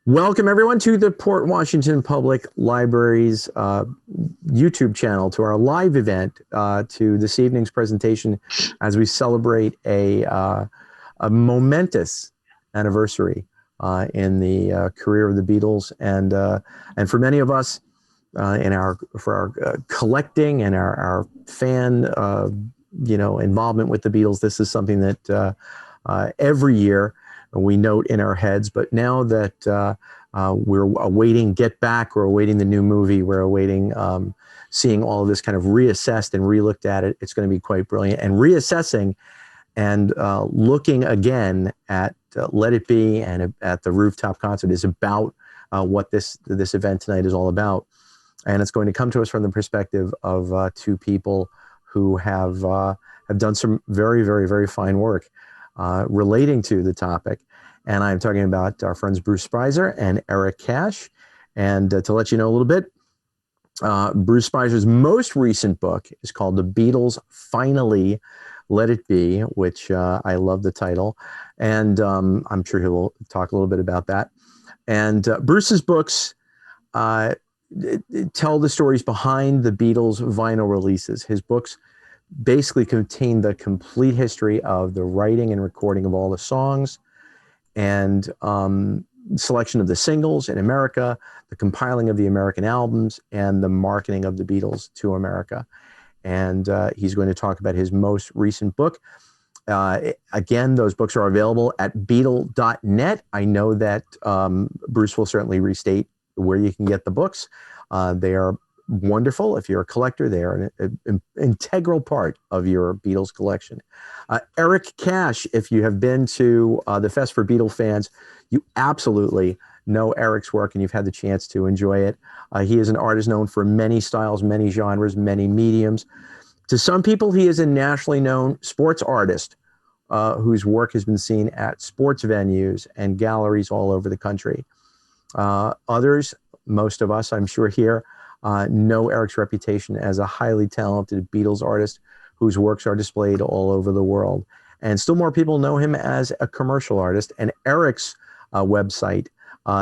Welcome, everyone, to the Port Washington Public Library's YouTube channel, to our live event, to this evening's presentation as we celebrate a momentous anniversary in the career of the Beatles. And for many of us, for our collecting and our fan involvement with the Beatles, this is something that every year we note in our heads. But now that we're awaiting Get Back, we're awaiting the new movie, we're awaiting seeing all of this kind of reassessed and relooked at it, it's going to be quite brilliant. And reassessing and looking again at Let It Be and at the Rooftop concert is about what this event tonight is all about. And it's going to come to us from the perspective of two people who have done some very, very, very fine work relating to the topic. And I'm talking about our friends Bruce Spizer and Eric Cash. And to let you know a little bit, Bruce Spizer's most recent book is called The Beatles Finally Let It Be, which I love the title. And I'm sure he'll talk a little bit about that. And Bruce's books tell the stories behind the Beatles' vinyl releases. His books basically contain the complete history of the writing and recording of all the songs, and selection of the singles in America, the compiling of the American albums, and the marketing of the Beatles to America. And he's going to talk about his most recent book. Again, those books are available at Beatle.net. I know that Bruce will certainly restate where you can get the books. They are wonderful. If you're a collector, they are an integral part of your Beatles collection. Eric Cash, if you have been to the Fest for Beatle fans, you absolutely know Eric's work and you've had the chance to enjoy it. He is an artist known for many styles, many genres, many mediums. To some people, he is a nationally known sports artist whose work has been seen at sports venues and galleries all over the country. Others, most of us, I'm sure here, know Eric's reputation as a highly talented Beatles artist whose works are displayed all over the world. And still more people know him as a commercial artist. And Eric's website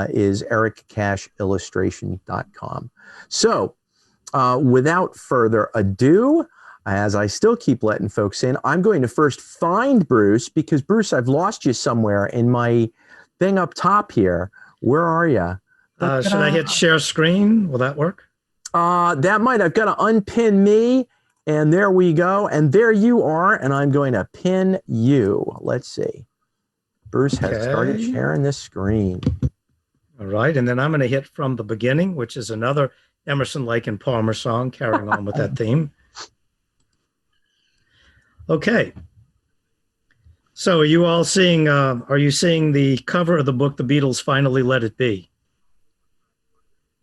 is ericcashillustration.com. So without further ado, as I still keep letting folks in, I'm going to first find Bruce, because Bruce, I've lost you somewhere in my thing up top here. Where are you? Should I hit share screen? Will that work? That might. I've got to unpin me, and there we go. And there you are, and I'm going to pin you. Let's see. Bruce has started sharing this screen. All right, and then I'm going to hit From the Beginning, which is another Emerson, Lake and Palmer song, carrying on with that theme. Okay. So are you all seeing, are you seeing the cover of the book, The Beatles Finally Let It Be?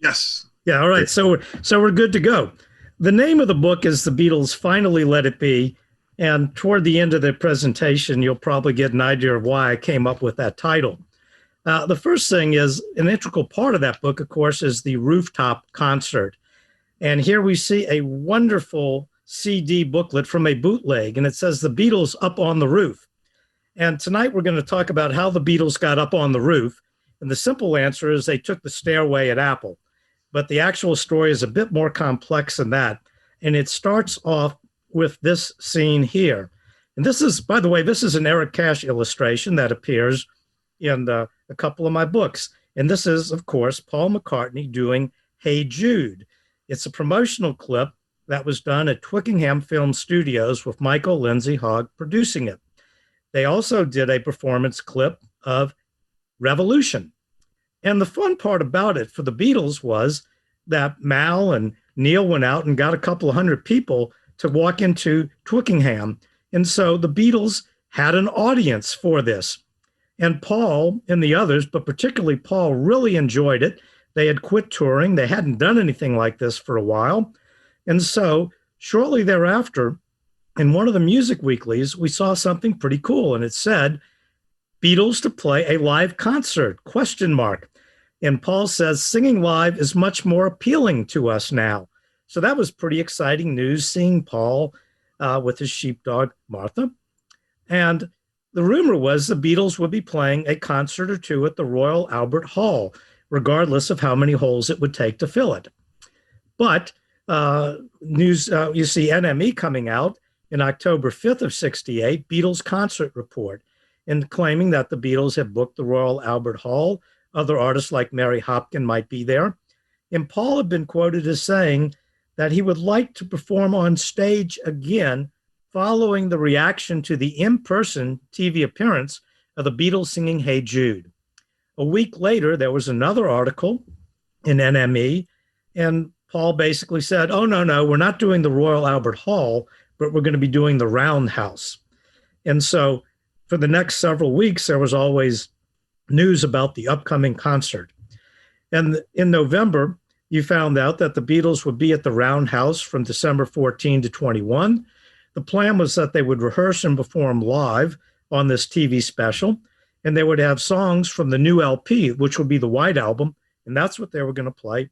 Yes. Yeah, all right. So we're good to go. The name of the book is The Beatles Finally Let It Be. And toward the end of the presentation, you'll probably get an idea of why I came up with that title. The first thing is, an integral part of that book, of course, is the Rooftop concert. And here we see a wonderful CD booklet from a bootleg, and it says The Beatles Up on the Roof. And tonight we're going to talk about how the Beatles got up on the roof. And the simple answer is they took the stairway at Apple. But the actual story is a bit more complex than that. And it starts off with this scene here. And this is, by the way, this is an Eric Cash illustration that appears in a couple of my books. And this is, of course, Paul McCartney doing Hey Jude. It's a promotional clip that was done at Twickenham Film Studios with Michael Lindsay Hogg producing it. They also did a performance clip of Revolution. And the fun part about it for the Beatles was that Mal and Neil went out and got a couple of hundred people to walk into Twickenham. And so the Beatles had an audience for this. And Paul and the others, but particularly Paul, really enjoyed it. They had quit touring. They hadn't done anything like this for a while. And so shortly thereafter, in one of the music weeklies, we saw something pretty cool. And it said, Beatles to play a live concert, ? And Paul says, singing live is much more appealing to us now. So that was pretty exciting news, seeing Paul with his sheepdog, Martha. And the rumor was the Beatles would be playing a concert or two at the Royal Albert Hall. regardless of how many holes it would take to fill it. But you see NME coming out in October 5th of 68, Beatles concert report, and claiming that the Beatles had booked the Royal Albert Hall. Other artists like Mary Hopkin might be there. And Paul had been quoted as saying that he would like to perform on stage again following the reaction to the in-person TV appearance of the Beatles singing Hey Jude. A week later, there was another article in NME, and Paul basically said, oh, no, we're not doing the Royal Albert Hall, but we're going to be doing the Roundhouse. And so for the next several weeks, there was always news about the upcoming concert. And in November, you found out that the Beatles would be at the Roundhouse from December 14 to 21. The plan was that they would rehearse and perform live on this TV special, and they would have songs from the new LP, which would be the White Album, and that's what they were going to play,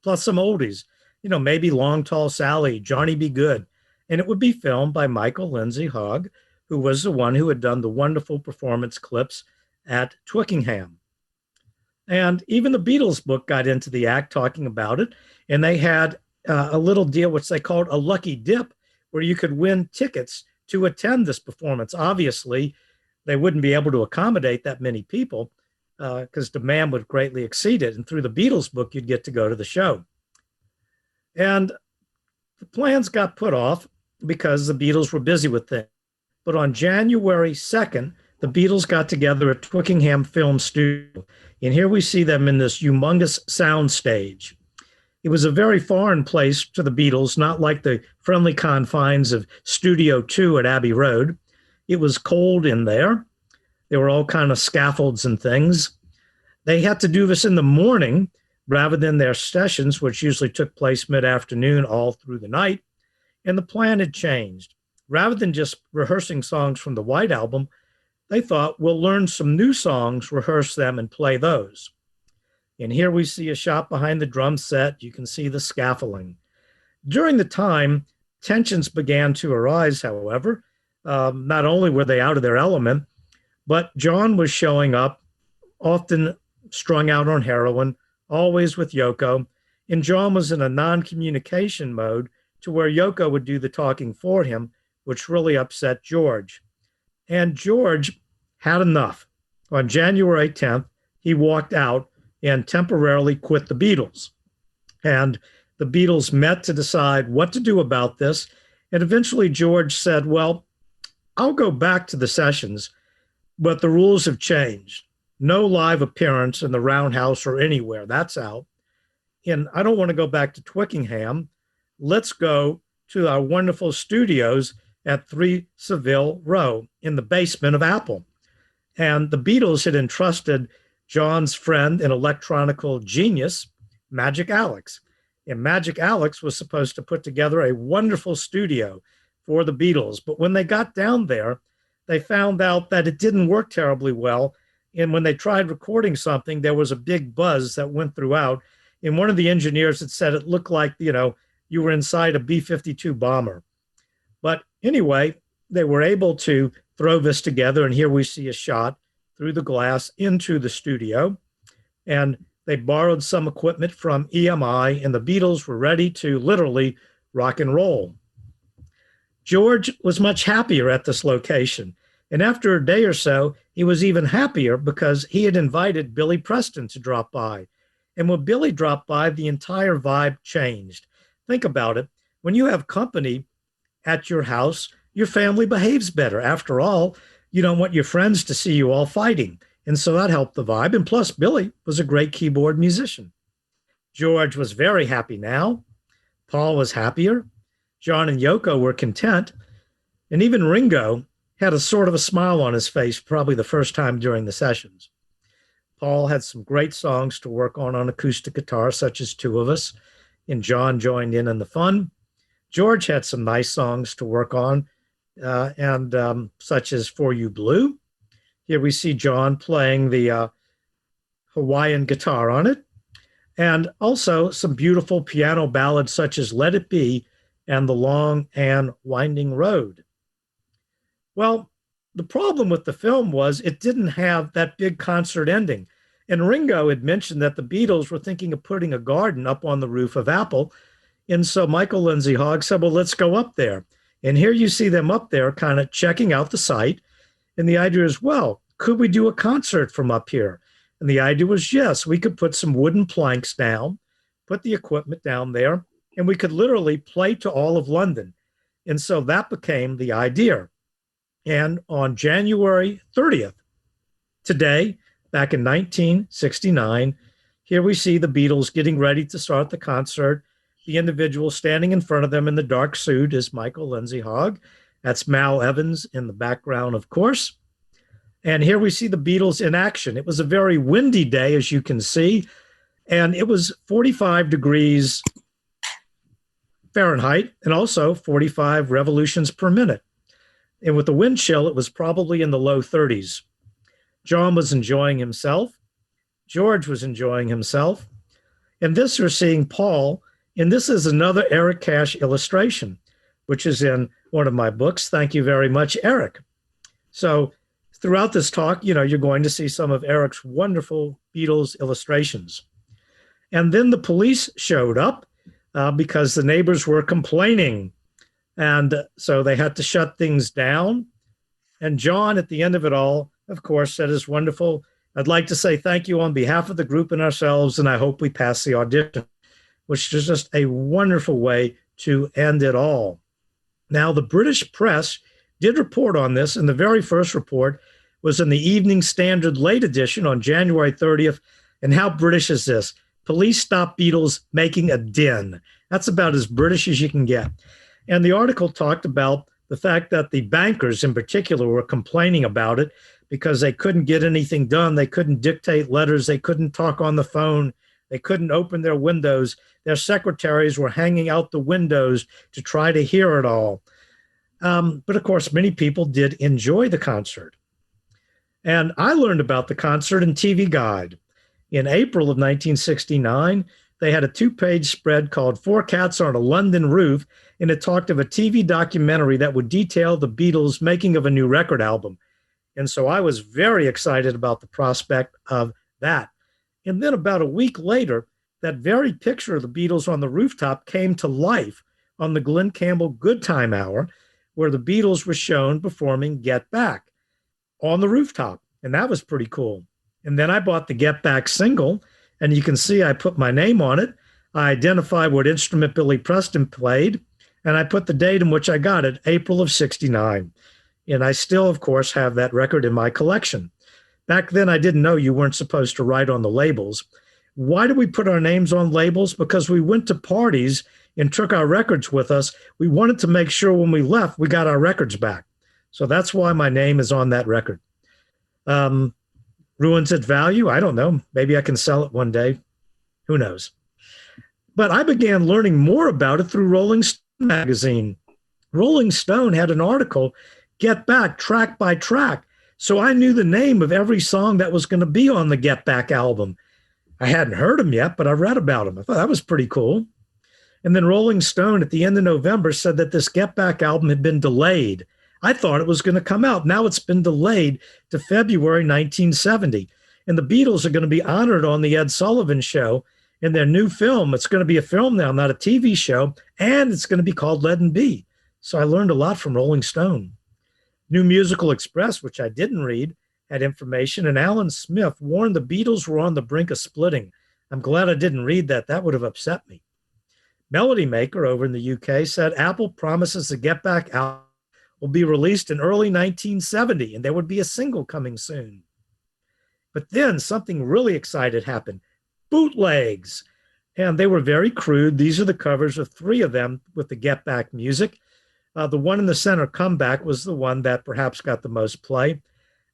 plus some oldies, maybe Long Tall Sally, Johnny Be Good. And it would be filmed by Michael Lindsay Hogg, who was the one who had done the wonderful performance clips at Twickenham. And even the Beatles book got into the act talking about it. And they had a little deal, which they called a lucky dip, where you could win tickets to attend this performance. Obviously, they wouldn't be able to accommodate that many people because demand would greatly exceed it. And through the Beatles book, you'd get to go to the show. And the plans got put off because the Beatles were busy with things. But on January 2nd, the Beatles got together at Twickenham Film Studio. And here we see them in this humongous sound stage. It was a very foreign place to the Beatles, not like the friendly confines of Studio 2 at Abbey Road. It was cold in there. There were all kind of scaffolds and things. They had to do this in the morning rather than their sessions, which usually took place mid-afternoon all through the night. And the plan had changed. Rather than just rehearsing songs from the White Album, they thought, we'll learn some new songs, rehearse them, and play those. And here we see a shot behind the drum set. You can see the scaffolding. During the time, tensions began to arise, however. Not only were they out of their element, but John was showing up, often strung out on heroin, always with Yoko. And John was in a non-communication mode to where Yoko would do the talking for him, which really upset George. And George had enough. On January 10th, he walked out and temporarily quit the Beatles. And the Beatles met to decide what to do about this. And eventually George said, well, I'll go back to the sessions, but the rules have changed. No live appearance in the Roundhouse or anywhere. That's out. And I don't want to go back to Twickenham. Let's go to our wonderful studios at 3 Savile Row in the basement of Apple. And the Beatles had entrusted John's friend and electronical genius, Magic Alex. And Magic Alex was supposed to put together a wonderful studio for the Beatles. But when they got down there, they found out that it didn't work terribly well. And when they tried recording something, there was a big buzz that went throughout. And one of the engineers had said it looked like, you were inside a B-52 bomber. But anyway, they were able to throw this together. And here we see a shot through the glass into the studio. And they borrowed some equipment from EMI, and the Beatles were ready to literally rock and roll. George was much happier at this location. And after a day or so, he was even happier because he had invited Billy Preston to drop by. And when Billy dropped by, the entire vibe changed. Think about it. When you have company at your house, your family behaves better. After all, you don't want your friends to see you all fighting. And so that helped the vibe. And plus, Billy was a great keyboard musician. George was very happy now. Paul was happier. John and Yoko were content. And even Ringo had a sort of a smile on his face, probably the first time during the sessions. Paul had some great songs to work on acoustic guitar, such as Two of Us, and John joined in the fun. George had some nice songs to work on, such as For You Blue. Here we see John playing the Hawaiian guitar on it, and also some beautiful piano ballads such as Let It Be and The Long and Winding Road. Well, the problem with the film was it didn't have that big concert ending. And Ringo had mentioned that the Beatles were thinking of putting a garden up on the roof of Apple. And so Michael Lindsay Hogg said, well, let's go up there. And here you see them up there kind of checking out the site. And the idea is, well, could we do a concert from up here? And the idea was, yes, we could put some wooden planks down, put the equipment down there, and we could literally play to all of London. And so that became the idea. And on January 30th, today, back in 1969, here we see the Beatles getting ready to start the concert. The individual standing in front of them in the dark suit is Michael Lindsay Hogg. That's Mal Evans in the background, of course. And here we see the Beatles in action. It was a very windy day, as you can see, and it was 45 degrees Fahrenheit and also 45 revolutions per minute. And with the wind chill, it was probably in the low 30s. John was enjoying himself. George was enjoying himself. And this we're seeing Paul, and this is another Eric Cash illustration, which is in one of my books. Thank you very much, Eric. So throughout this talk, you're going to see some of Eric's wonderful Beatles illustrations. And then the police showed up because the neighbors were complaining. And so they had to shut things down. And John, at the end of it all, of course, said is wonderful. I'd like to say thank you on behalf of the group and ourselves, and I hope we pass the audition, which is just a wonderful way to end it all. Now, the British press did report on this, and the very first report was in the Evening Standard late edition on January 30th. And how British is this? Police stop Beatles making a din. That's about as British as you can get. And the article talked about the fact that the bankers in particular were complaining about it because they couldn't get anything done. They couldn't dictate letters. They couldn't talk on the phone. They couldn't open their windows. Their secretaries were hanging out the windows to try to hear it all. But of course, many people did enjoy the concert. And I learned about the concert in TV Guide. In April of 1969, they had a 2-page spread called Four Cats on a London Roof, and it talked of a TV documentary that would detail the Beatles' making of a new record album. And so I was very excited about the prospect of that. And then about a week later, that very picture of the Beatles on the rooftop came to life on the Glenn Campbell Good Time Hour, where the Beatles were shown performing Get Back on the rooftop. And that was pretty cool. And then I bought the Get Back single, and you can see I put my name on it. I identified what instrument Billy Preston played, and I put the date in which I got it, April of '69. And I still, of course, have that record in my collection. Back then, I didn't know you weren't supposed to write on the labels. Why did we put our names on labels? Because we went to parties and took our records with us. We wanted to make sure when we left, we got our records back. So that's why my name is on that record. Ruins its value? I don't know. Maybe I can sell it one day. Who knows? But I began learning more about it through Rolling Stone magazine. Rolling Stone had an article, Get Back, track by track. So I knew the name of every song that was going to be on the Get Back album. I hadn't heard them yet, but I read about them. I thought that was pretty cool. And then Rolling Stone at the end of November said that this Get Back album had been delayed. I thought it was going to come out. Now it's been delayed to February 1970. And the Beatles are going to be honored on the Ed Sullivan Show in their new film. It's going to be a film now, not a TV show. And it's going to be called Let 'Em Be. So I learned a lot from Rolling Stone. New Musical Express, which I didn't read, had information. And Alan Smith warned the Beatles were on the brink of splitting. I'm glad I didn't read that. That would have upset me. Melody Maker over in the UK said Apple promises the Get Back album will be released in early 1970, and there would be a single coming soon. But then something really exciting happened. Bootlegs. And they were very crude. These are the covers of 3 of them with the Get Back music. The one in the center, Comeback, was the one that perhaps got the most play.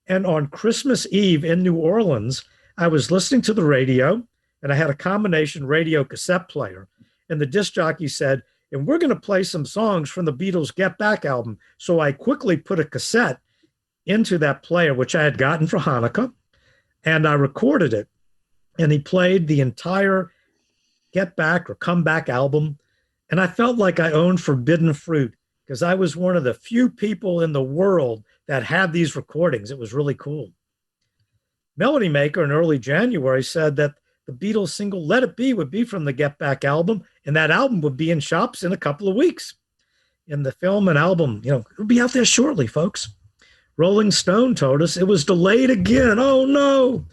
And on Christmas Eve in New Orleans, I was listening to the radio, and I had a combination radio cassette player. And the disc jockey said, and we're going to play some songs from the Beatles' Get Back album. So I quickly put a cassette into that player, which I had gotten for Hanukkah, and I recorded it. And he played the entire Get Back or Comeback album. And I felt like I owned forbidden fruit because I was one of the few people in the world that had these recordings. It was really cool. Melody Maker in early January said that the Beatles single Let It Be would be from the Get Back album, and that album would be in shops in a couple of weeks. And the film and album, it'll be out there shortly, folks. Rolling Stone told us it was delayed again. Oh no,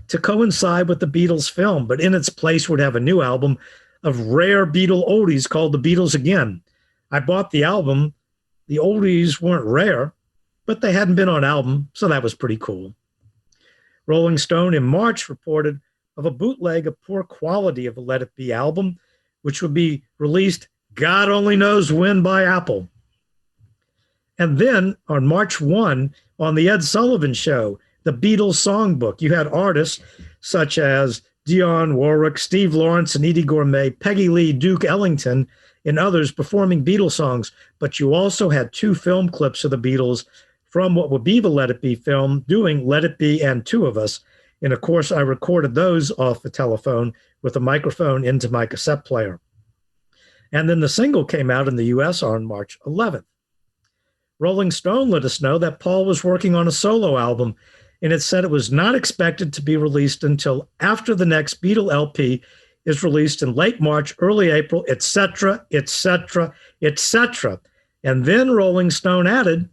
to coincide with the Beatles film, but in its place would have a new album of rare Beatle oldies called The Beatles Again. I bought the album. The oldies weren't rare, but they hadn't been on album, so that was pretty cool. Rolling Stone in March reported of a bootleg of poor quality of a Let It Be album, which would be released God only knows when by Apple. And then on March 1, on the Ed Sullivan Show, the Beatles songbook, you had artists such as Dionne Warwick, Steve Lawrence, and Edie Gourmet, Peggy Lee, Duke Ellington, and others performing Beatles songs. But you also had 2 film clips of the Beatles from what would be the Let It Be film, doing Let It Be and Two of Us. And of course, I recorded those off the telephone with a microphone into my cassette player. And then the single came out in the US on March 11th. Rolling Stone let us know that Paul was working on a solo album, and it said it was not expected to be released until after the next Beatle LP is released in late March, early April, etc., etc., etc. And then Rolling Stone added,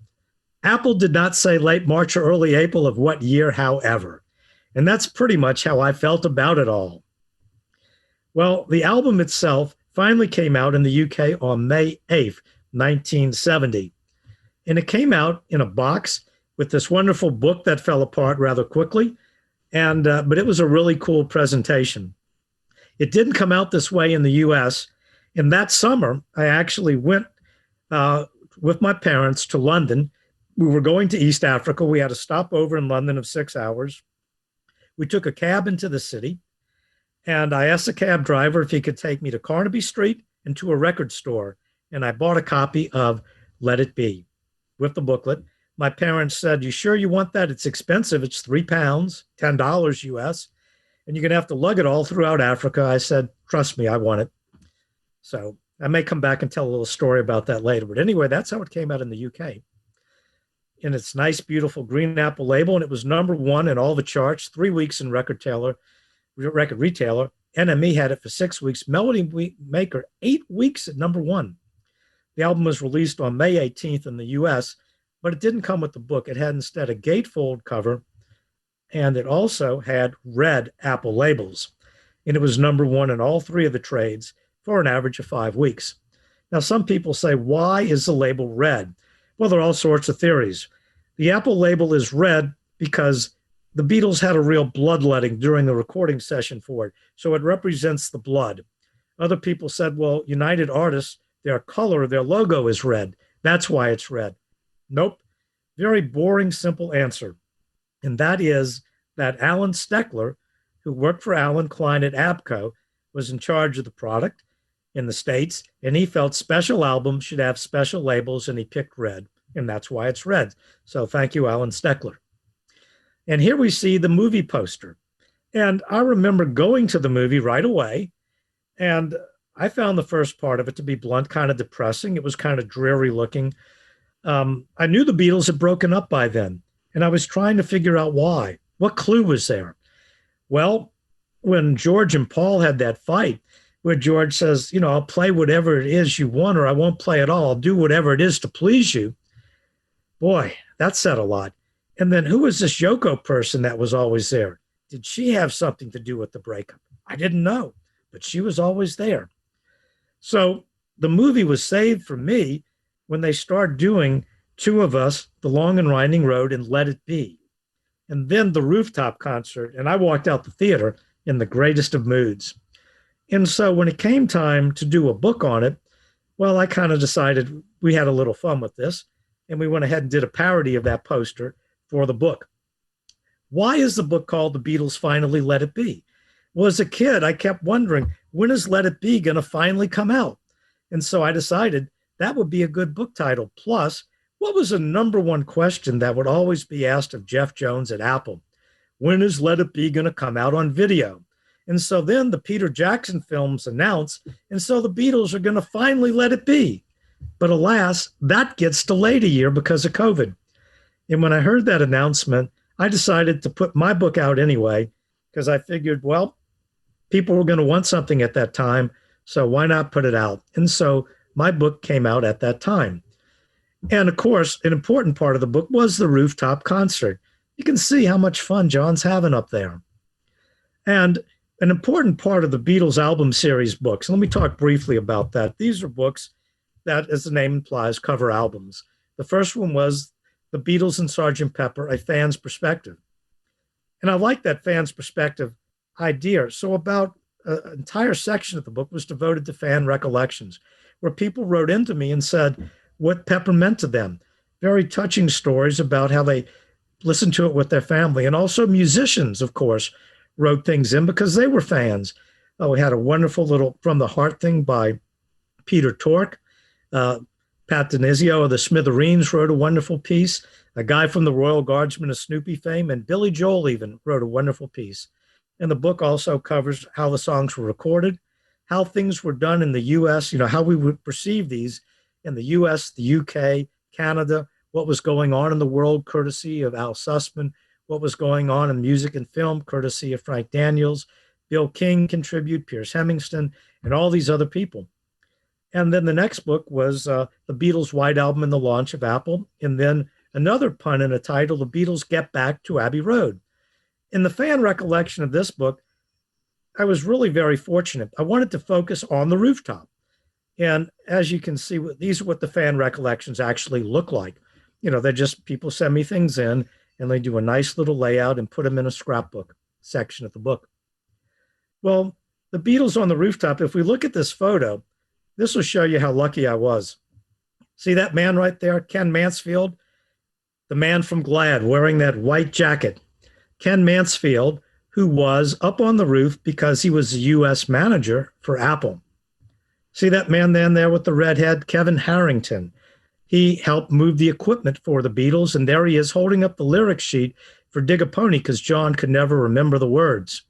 Apple did not say late March or early April of what year, however. And that's pretty much how I felt about it all. Well, the album itself finally came out in the UK on May 8th, 1970. And it came out in a box with this wonderful book that fell apart rather quickly. But it was a really cool presentation. It didn't come out this way in the US. In that summer, I actually went with my parents to London. We were going to East Africa. We had a stopover in London of 6 hours. We took a cab into the city, and I asked the cab driver if he could take me to Carnaby Street and to a record store. And I bought a copy of Let It Be with the booklet. My parents said, you sure you want that? It's expensive. It's £3, $10 US. And you're going to have to lug it all throughout Africa. I said, trust me, I want it. So I may come back and tell a little story about that later. But anyway, that's how it came out in the UK. In its nice, beautiful green apple label. And it was #1 in all the charts, 3 weeks in record retailer. NME had it for 6 weeks. Melody Maker, 8 weeks at #1. The album was released on May 18th in the US, but it didn't come with the book. It had instead a gatefold cover, and it also had red Apple labels. And it was #1 in all 3 of the trades for an average of 5 weeks. Now, some people say, why is the label red? Well, there are all sorts of theories. The Apple label is red because the Beatles had a real bloodletting during the recording session for it, so it represents the blood. Other people said, well, United Artists, their color, their logo is red. That's why it's red. Nope. Very boring, simple answer. And that is that Alan Steckler, who worked for Alan Klein at ABCO, was in charge of the product in the States, and he felt special albums should have special labels, and he picked red, and that's why it's red. So thank you, Alan Steckler. And here we see the movie poster. And I remember going to the movie right away, and I found the first part of it, to be blunt, kind of depressing. It was kind of dreary looking. I knew the Beatles had broken up by then, and I was trying to figure out why. What clue was there? Well, when George and Paul had that fight, where George says, I'll play whatever it is you want, or I won't play at all. I'll do whatever it is to please you. Boy, that said a lot. And then who was this Yoko person that was always there? Did she have something to do with the breakup? I didn't know, but she was always there. So the movie was saved for me when they started doing Two of Us, The Long and Winding Road, and Let It Be. And then the Rooftop concert, and I walked out the theater in the greatest of moods. And so when it came time to do a book on it, well, I kind of decided we had a little fun with this, and we went ahead and did a parody of that poster for the book. Why is the book called The Beatles Finally Let It Be? Well, as a kid, I kept wondering, when is Let It Be going to finally come out? And so I decided that would be a good book title. Plus, what was the #1 question that would always be asked of Jeff Jones at Apple? When is Let It Be going to come out on video? And so then the Peter Jackson films announced, and so the Beatles are going to finally let it be. But alas, that gets delayed a year because of COVID. And when I heard that announcement, I decided to put my book out anyway, because I figured, well, people were going to want something at that time. So why not put it out? And so my book came out at that time. And of course, an important part of the book was the rooftop concert. You can see how much fun John's having up there. And an important part of the Beatles album series books, let me talk briefly about that. These are books that, as the name implies, cover albums. The first one was The Beatles and Sgt. Pepper, A Fan's Perspective. And I like that fan's perspective idea. So about an entire section of the book was devoted to fan recollections, where people wrote into me and said what Pepper meant to them. Very touching stories about how they listened to it with their family. And also musicians, of course, wrote things in because they were fans. We had a wonderful little From the Heart thing by Peter Tork. Pat Denizio of the Smithereens wrote a wonderful piece. A guy from the Royal Guardsmen of Snoopy fame, and Billy Joel even wrote a wonderful piece. And the book also covers how the songs were recorded, how things were done in the U.S., how we would perceive these in the U.S., the U.K., Canada, what was going on in the world, courtesy of Al Sussman, what was going on in music and film, courtesy of Frank Daniels, Bill King contribute, Pierce Hemingston, and all these other people. And then the next book was the Beatles' White Album and the Launch of Apple. And then another pun in a title, The Beatles Get Back to Abbey Road. In the fan recollection of this book, I was really very fortunate. I wanted to focus on the rooftop. And as you can see, these are what the fan recollections actually look like. They're just people send me things in and they do a nice little layout and put them in a scrapbook section of the book. Well, the Beatles on the rooftop, if we look at this photo, this will show you how lucky I was. See that man right there, Ken Mansfield, the man from Glad wearing that white jacket. Ken Mansfield, who was up on the roof because he was the U.S. manager for Apple. See that man down there with the red head, Kevin Harrington. He helped move the equipment for the Beatles, and there he is holding up the lyric sheet for Dig a Pony because John could never remember the words.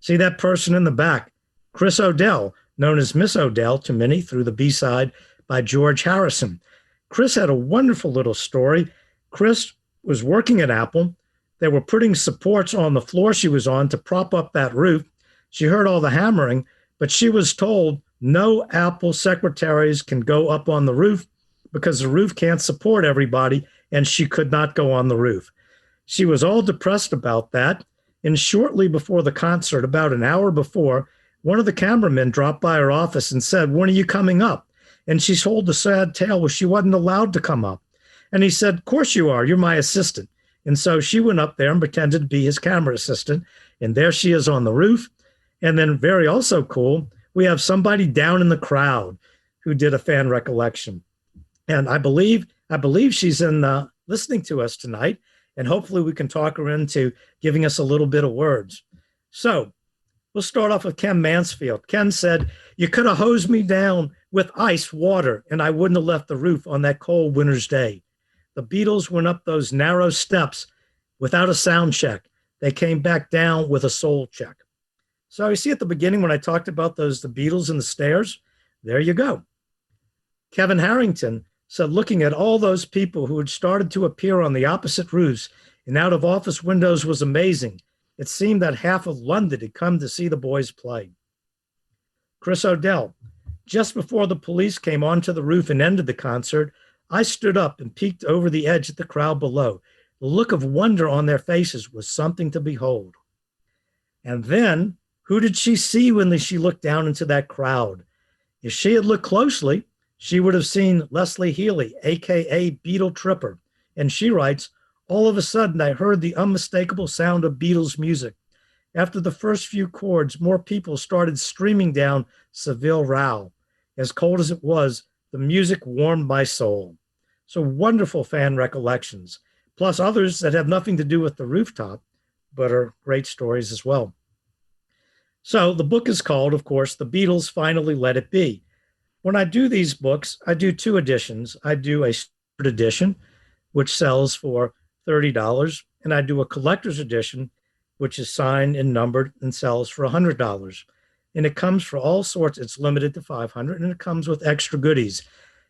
See that person in the back, Chris O'Dell, known as Miss O'Dell to many through the B-side by George Harrison. Chris had a wonderful little story. Chris was working at Apple. They were putting supports on the floor she was on to prop up that roof. She heard all the hammering, but she was told no Apple secretaries can go up on the roof because the roof can't support everybody, and she could not go on the roof. She was all depressed about that, and shortly before the concert, about an hour before, one of the cameramen dropped by her office and said, "When are you coming up?" And she told the sad tale where she wasn't allowed to come up. And he said, "Of course you are. You're my assistant." And so she went up there and pretended to be his camera assistant. And there she is on the roof. And then very also cool, we have somebody down in the crowd who did a fan recollection. And I believe she's in listening to us tonight. And hopefully we can talk her into giving us a little bit of words. So we'll start off with Ken Mansfield. Ken said, "You could have hosed me down with ice water and I wouldn't have left the roof on that cold winter's day. The Beatles went up those narrow steps without a sound check. They came back down with a soul check." So you see at the beginning when I talked about the Beatles and the stairs, there you go. Kevin Harrington said, "Looking at all those people who had started to appear on the opposite roofs and out of office windows was amazing. It seemed that half of London had come to see the boys play." Chris O'Dell, "Just before the police came onto the roof and ended the concert, I stood up and peeked over the edge at the crowd below. The look of wonder on their faces was something to behold." And then, who did she see when she looked down into that crowd? If she had looked closely, she would have seen Leslie Healy, a.k.a. Beatle Tripper. And she writes, "All of a sudden, I heard the unmistakable sound of Beatles music. After the first few chords, more people started streaming down Savile Row. As cold as it was, the music warmed my soul." So wonderful fan recollections, plus others that have nothing to do with the rooftop, but are great stories as well. So the book is called, of course, The Beatles Finally Let It Be. When I do these books, I do two editions. I do a standard edition, which sells for $30, and I do a collector's edition, which is signed and numbered and sells for $100. And it comes for all sorts. It's limited to 500, and it comes with extra goodies.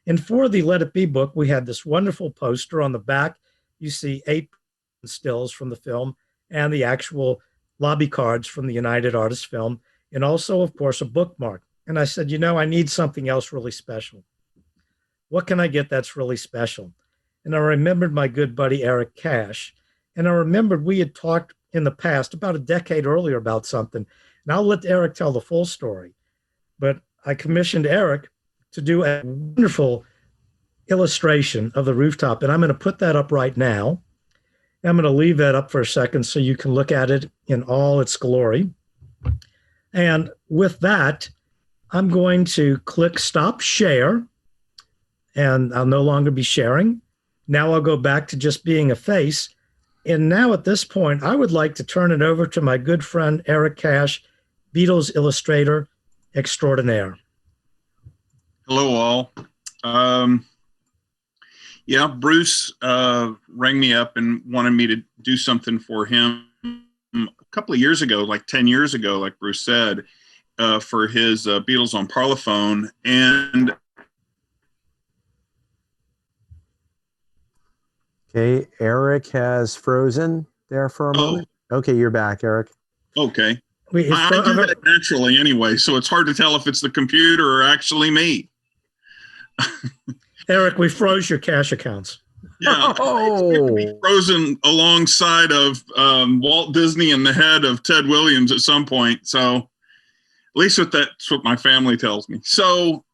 And for the Let It Be book, we had this wonderful poster on the back. You see 8 stills from the film and the actual lobby cards from the United Artists film, and also, of course, a bookmark. And I said, I need something else really special. What can I get that's really special? And I remembered my good buddy Eric Cash. And I remembered we had talked in the past, about a decade earlier, about something. And I'll let Eric tell the full story. But I commissioned Eric to do a wonderful illustration of the rooftop. And I'm going to put that up right now. I'm going to leave that up for a second so you can look at it in all its glory. And with that, I'm going to click stop share, and I'll no longer be sharing. Now I'll go back to just being a face. And now at this point, I would like to turn it over to my good friend, Eric Cash, Beatles illustrator extraordinaire. Hello, all. Yeah, Bruce rang me up and wanted me to do something for him a couple of years ago, like 10 years ago, like Bruce said, for his Beatles on Parlophone. And okay, Eric has frozen there for a moment. Okay, you're back, Eric. Okay. I do that naturally anyway, so it's hard to tell if it's the computer or actually me. Eric, we froze your cash accounts. Yeah, it's be frozen alongside of Walt Disney and the head of Ted Williams at some point. So at least that's what my family tells me. So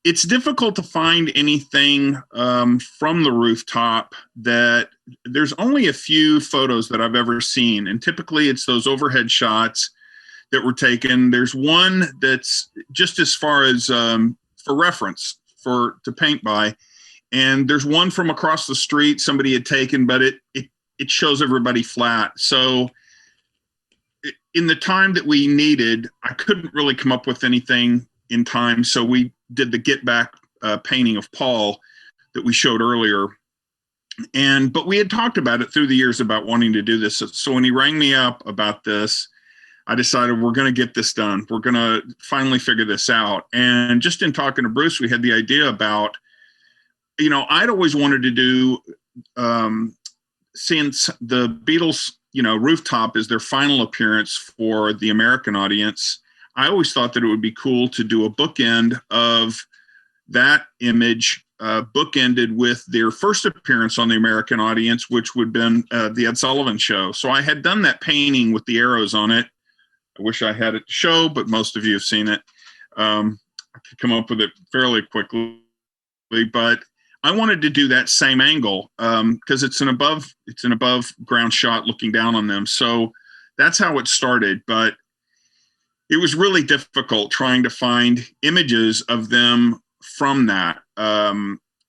it's difficult to find anything from the rooftop. That there's only a few photos that I've ever seen, and typically it's those overhead shots that were taken. There's one that's just as far as for reference to paint by, and there's one from across the street somebody had taken, but it shows everybody flat. So in the time that we needed, I couldn't really come up with anything in time, so we did the Get Back painting of Paul that we showed earlier. But we had talked about it through the years about wanting to do this. So when he rang me up about this, I decided we're going to get this done. We're going to finally figure this out. And just in talking to Bruce, we had the idea about, I'd always wanted to do, since the Beatles, Rooftop is their final appearance for the American audience, I always thought that it would be cool to do a bookend of that image, bookended with their first appearance on the American audience, which would have been the Ed Sullivan Show. So I had done that painting with the arrows on it. I wish I had it to show, but most of you have seen it. I could come up with it fairly quickly, but I wanted to do that same angle because it's an above ground shot looking down on them. So that's how it started. But it was really difficult trying to find images of them from that.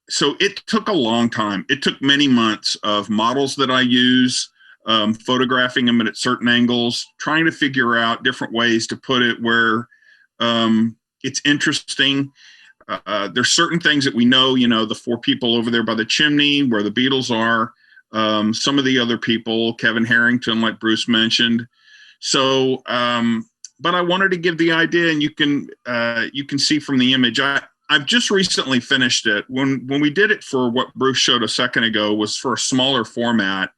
So it took a long time. It took many months of models that I use, photographing them at certain angles, trying to figure out different ways to put it where it's interesting. There's certain things that we know, the four people over there by the chimney where the Beatles are, some of the other people, Kevin Harrington, like Bruce mentioned. So, but I wanted to give the idea, and you can see from the image. I've just recently finished it. When we did it for what Bruce showed a second ago was for a smaller format,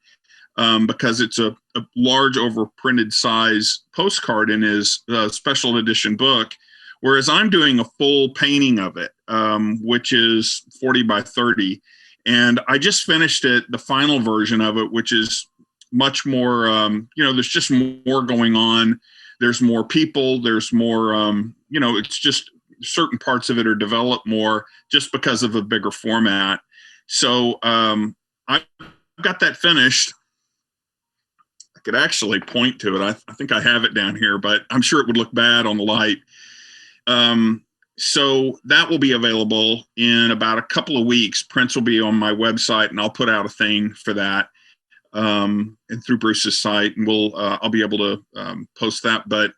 because it's a large overprinted size postcard in his special edition book, whereas I'm doing a full painting of it, which is 40 by 30. And I just finished it, the final version of it, which is much more, there's just more going on. There's more people. There's more, it's just certain parts of it are developed more just because of a bigger format. So I got that finished. I could actually point to it. I think I have it down here, but I'm sure it would look bad on the light. So that will be available in about a couple of weeks. Prints will be on my website, and I'll put out a thing for that. And through Bruce's site, and I'll be able to post that. But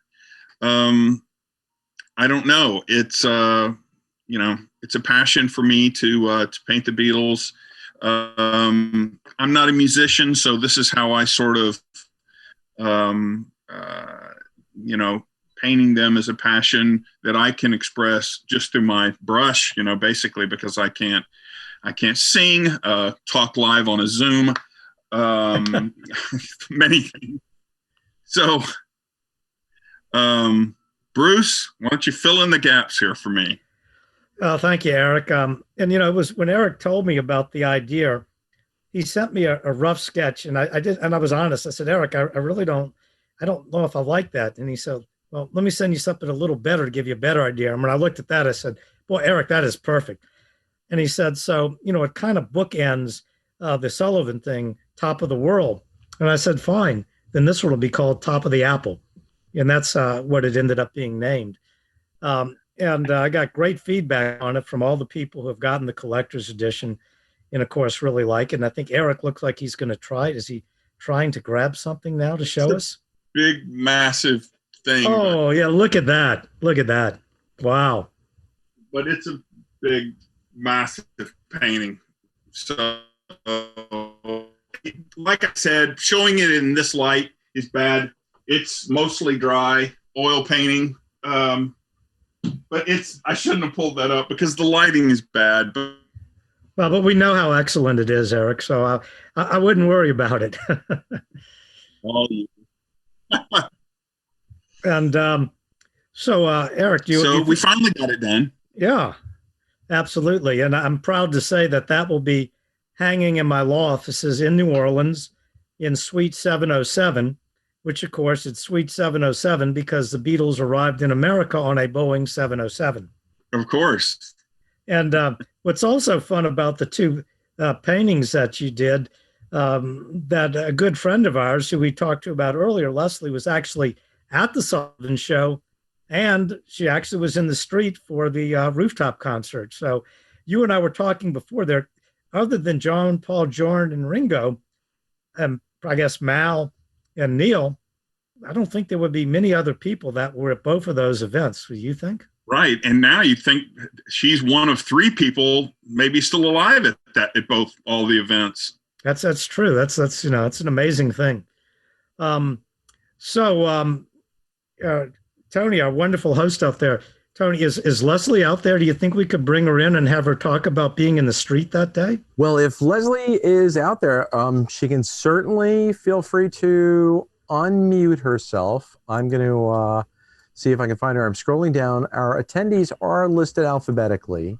I don't know. It's it's a passion for me to paint the Beatles. I'm not a musician, so this is how I sort of painting them as a passion that I can express just through my brush. Basically because I can't sing, talk live on a Zoom. many things. So, Bruce, why don't you fill in the gaps here for me? Oh, thank you, Eric. And it was when Eric told me about the idea, he sent me a rough sketch, and I did, and I was honest. I said, Eric, I really I don't know if I like that. And he said, well, let me send you something a little better to give you a better idea. And when I looked at that, I said, boy, Eric, that is perfect. And he said, so, it kind of bookends the Sullivan thing, Top of the World. And I said, fine, then this one will be called Top of the Apple. And that's what it ended up being named. And I got great feedback on it from all the people who have gotten the collector's edition and, of course, really like it. And I think Eric looks like he's going to try it. Is he trying to grab something now to show us? Big, massive thing. Oh, yeah, look at that. Look at that. Wow. But it's a big, massive painting. So, like I said, showing it in this light is bad. It's mostly dry oil painting. But I shouldn't have pulled that up because the lighting is bad. But we know how excellent it is, Eric. So I wouldn't worry about it. And so, Eric, we finally got it done. Yeah, absolutely. And I'm proud to say that will be hanging in my law offices in New Orleans in Suite 707, which, of course, it's Suite 707 because the Beatles arrived in America on a Boeing 707. Of course. And what's also fun about the two paintings that you did, that a good friend of ours who we talked to about earlier, Leslie, was actually at the Sullivan show, and she actually was in the street for the rooftop concert. So you and I were talking before there, other than John, Paul, Jordan, and Ringo, and I guess Mal and Neil, I don't think there would be many other people that were at both of those events. Do you think? Right. And now you think she's one of three people maybe still alive at all the events. That's true. That's it's an amazing thing. Tony, our wonderful host out there, Tony, is Leslie out there? Do you think we could bring her in and have her talk about being in the street that day? Well, if Leslie is out there, she can certainly feel free to unmute herself. I'm going to see if I can find her. I'm scrolling down. Our attendees are listed alphabetically,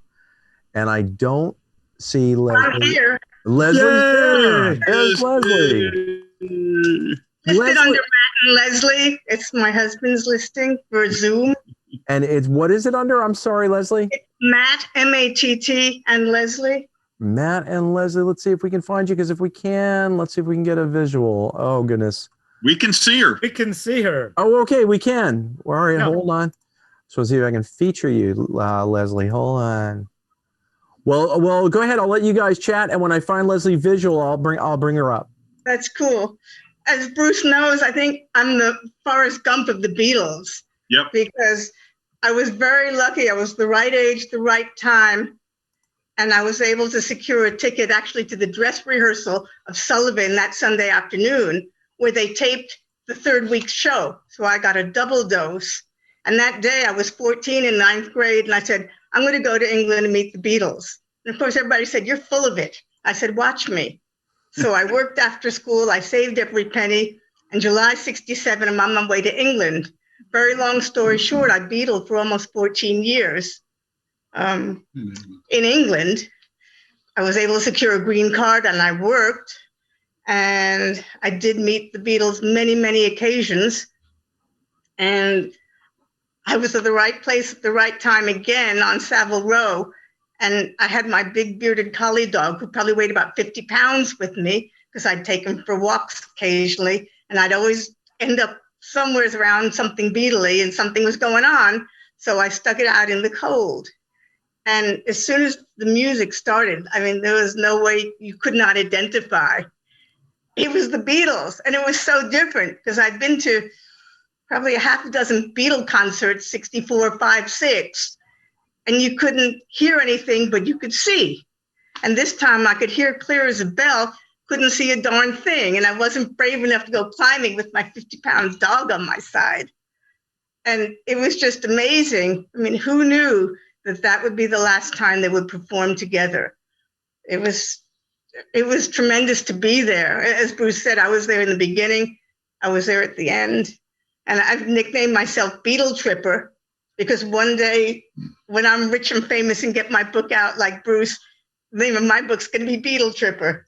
and I don't see Leslie. I'm here. Leslie's there. There's Leslie. Listed under Matt and Leslie. It's my husband's listing for Zoom. And what is it under? I'm sorry, Leslie. It's Matt, M-A-T-T, and Leslie. Matt and Leslie. Let's see if we can find you, because if we can, let's see if we can get a visual. Oh, goodness. We can see her. We can see her. Oh, okay, we can. All right, hold on. So let's see if I can feature you, Leslie. Hold on. Well, go ahead. I'll let you guys chat, and when I find Leslie visual, I'll bring her up. That's cool. As Bruce knows, I think I'm the Forrest Gump of the Beatles. Yep. Because I was very lucky. I was the right age, the right time, and I was able to secure a ticket actually to the dress rehearsal of Sullivan that Sunday afternoon, where they taped the third week's show. So I got a double dose. And that day I was 14 in ninth grade, and I said, I'm going to go to England and meet the Beatles. And of course, everybody said, you're full of it. I said, watch me. So I worked after school. I saved every penny. In July 67, I'm on my way to England. Very long story short, I Beatled for almost 14 years in England. I was able to secure a green card, and I worked. And I did meet the Beatles many, many occasions. And I was at the right place at the right time again on Savile Row. And I had my big bearded collie dog, who probably weighed about 50 pounds, with me, because I'd take him for walks occasionally. And I'd always end up somewhere around something Beatley, and something was going on. So I stuck it out in the cold. And as soon as the music started, I mean, there was no way you could not identify. It was the Beatles. And it was so different, because I'd been to probably a half a dozen Beatle concerts, 64, 5, 6, and you couldn't hear anything, but you could see. And this time I could hear clear as a bell, couldn't see a darn thing. And I wasn't brave enough to go climbing with my 50-pound dog on my side. And it was just amazing. I mean, who knew that that would be the last time they would perform together? It was It was tremendous to be there. As Bruce said, I was there in the beginning. I was there at the end. And I've nicknamed myself Beatle Tripper because one day when I'm rich and famous and get my book out like Bruce, the name of my book's going to be Beatle Tripper.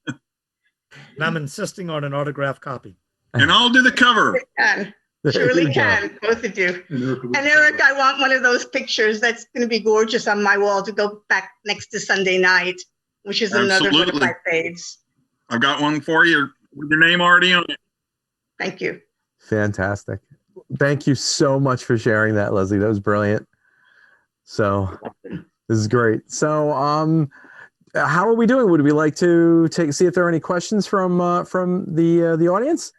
And I'm insisting on an autographed copy. And I'll do the cover. Surely can, both of you. And Eric, I want one of those pictures. That's going to be gorgeous on my wall to go back next to Sunday night, which is another one of my faves. I've got one for you with your name already on it. Thank you. Fantastic. Thank you so much for sharing that, Leslie. That was brilliant. So this is great. So how are we doing? Would we like to see if there are any questions from the audience?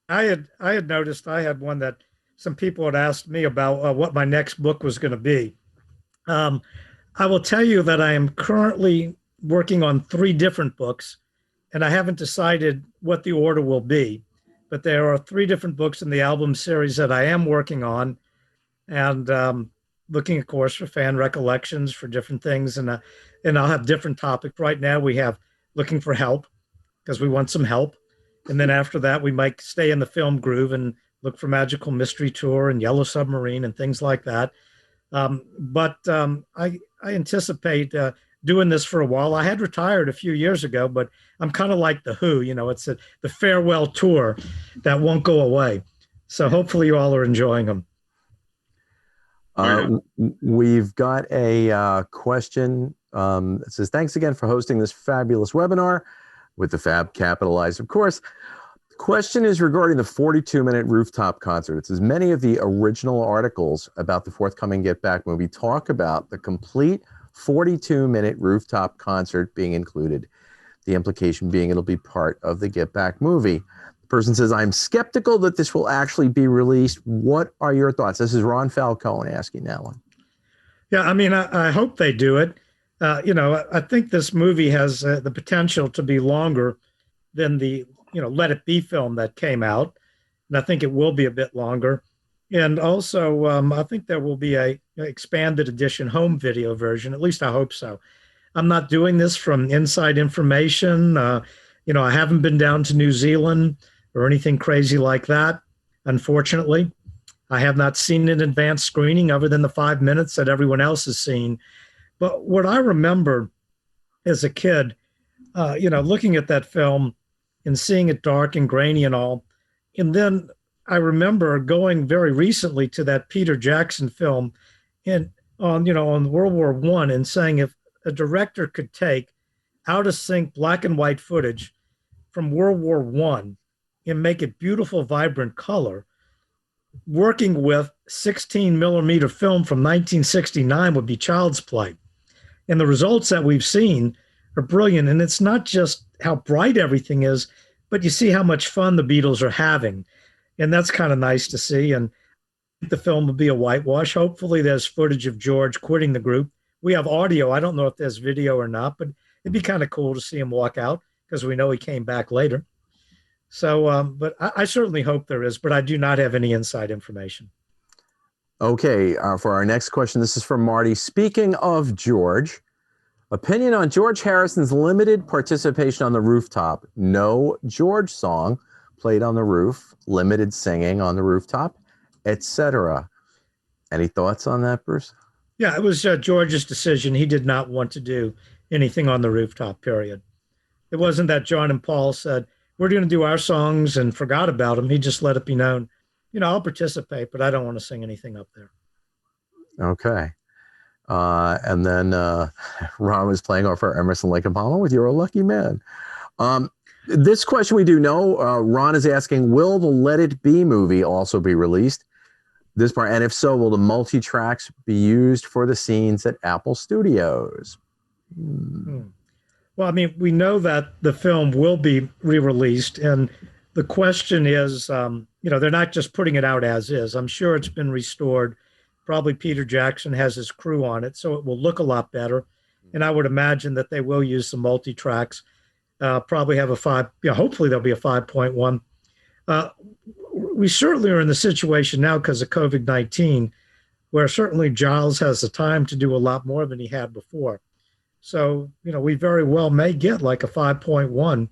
I had noticed I had one that some people had asked me about what my next book was going to be. I will tell you that I am currently working on 3 different books, and I haven't decided what the order will be. But there are 3 different books in the album series that I am working on, and looking, of course, for fan recollections for different things, and I'll have different topics. Right now, we have looking for help because we want some help, and then after that, we might stay in the film groove and look for Magical Mystery Tour and Yellow Submarine and things like that. But I anticipate doing this for a while. I had retired a few years ago, but I'm kind of like the Who, it's the farewell tour that won't go away. So hopefully you all are enjoying them. We've got a question that says, thanks again for hosting this fabulous webinar with the fab capitalized, of course. The question is regarding the 42-minute rooftop concert. It says, many of the original articles about the forthcoming Get Back movie talk about the complete 42-minute rooftop concert being included. The implication being it'll be part of the Get Back movie. The person says, I'm skeptical that this will actually be released. What are your thoughts? This is Ron Falcone asking that one. Yeah, I mean, I hope they do it. I think this movie has the potential to be longer than the, Let It Be film that came out. And I think it will be a bit longer. And also, I think there will be a expanded edition home video version. At least I hope so. I'm not doing this from inside information. I haven't been down to New Zealand or anything crazy like that. Unfortunately, I have not seen an advanced screening other than the 5 minutes that everyone else has seen. But what I remember as a kid, looking at that film and seeing it dark and grainy and all, and then I remember going very recently to that Peter Jackson film and on World War I and saying if a director could take out of sync black and white footage from World War I and make it beautiful, vibrant color, working with 16 millimeter film from 1969 would be child's play. And the results that we've seen are brilliant. And it's not just how bright everything is, but you see how much fun the Beatles are having. And that's kind of nice to see. And the film will be a whitewash. Hopefully there's footage of George quitting the group. We have audio. I don't know if there's video or not, but it'd be kind of cool to see him walk out because we know he came back later. So, but I certainly hope there is, but I do not have any inside information. Okay, for our next question, this is from Marty. Speaking of George, opinion on George Harrison's limited participation on the rooftop. No George song played on the roof, limited singing on the rooftop, etc. Any thoughts on that, Bruce? Yeah, it was George's decision. He did not want to do anything on the rooftop, period. It wasn't that John and Paul said, we're going to do our songs and forgot about them. He just let it be known, I'll participate, but I don't want to sing anything up there. Okay. And then Ron was playing off our Emerson, Lake and Palmer with You're a Lucky Man. This question we do know, Ron is asking, will the Let It Be movie also be released? This part, and if so, will the multi-tracks be used for the scenes at Apple Studios? Well, I mean, we know that the film will be re-released, and the question is, they're not just putting it out as is. I'm sure it's been restored. Probably Peter Jackson has his crew on it, so it will look a lot better. And I would imagine that they will use some multi-tracks. Probably have hopefully there'll be a 5.1. We certainly are in the situation now because of COVID-19, where certainly Giles has the time to do a lot more than he had before. So, we very well may get like a 5.1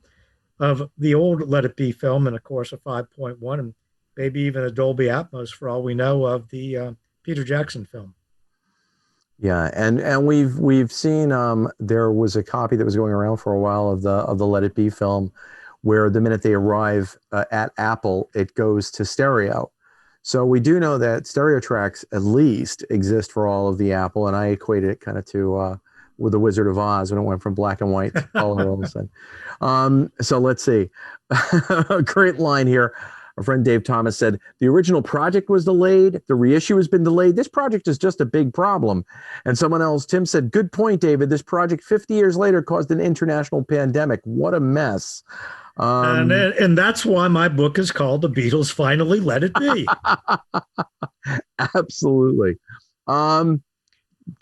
of the old Let It Be film, and of course a 5.1, and maybe even a Dolby Atmos for all we know of the Peter Jackson film. Yeah, and we've seen there was a copy that was going around for a while of the Let It Be film, where the minute they arrive at Apple, it goes to stereo. So we do know that stereo tracks at least exist for all of the Apple, and I equated it kind of to with the Wizard of Oz when it went from black and white to color all of a sudden. So let's see. A great line here. Our friend Dave Thomas said, the original project was delayed. The reissue has been delayed. This project is just a big problem. And someone else, Tim, said, good point, David. This project 50 years later caused an international pandemic. What a mess. And that's why my book is called The Beatles Finally Let It Be. Absolutely.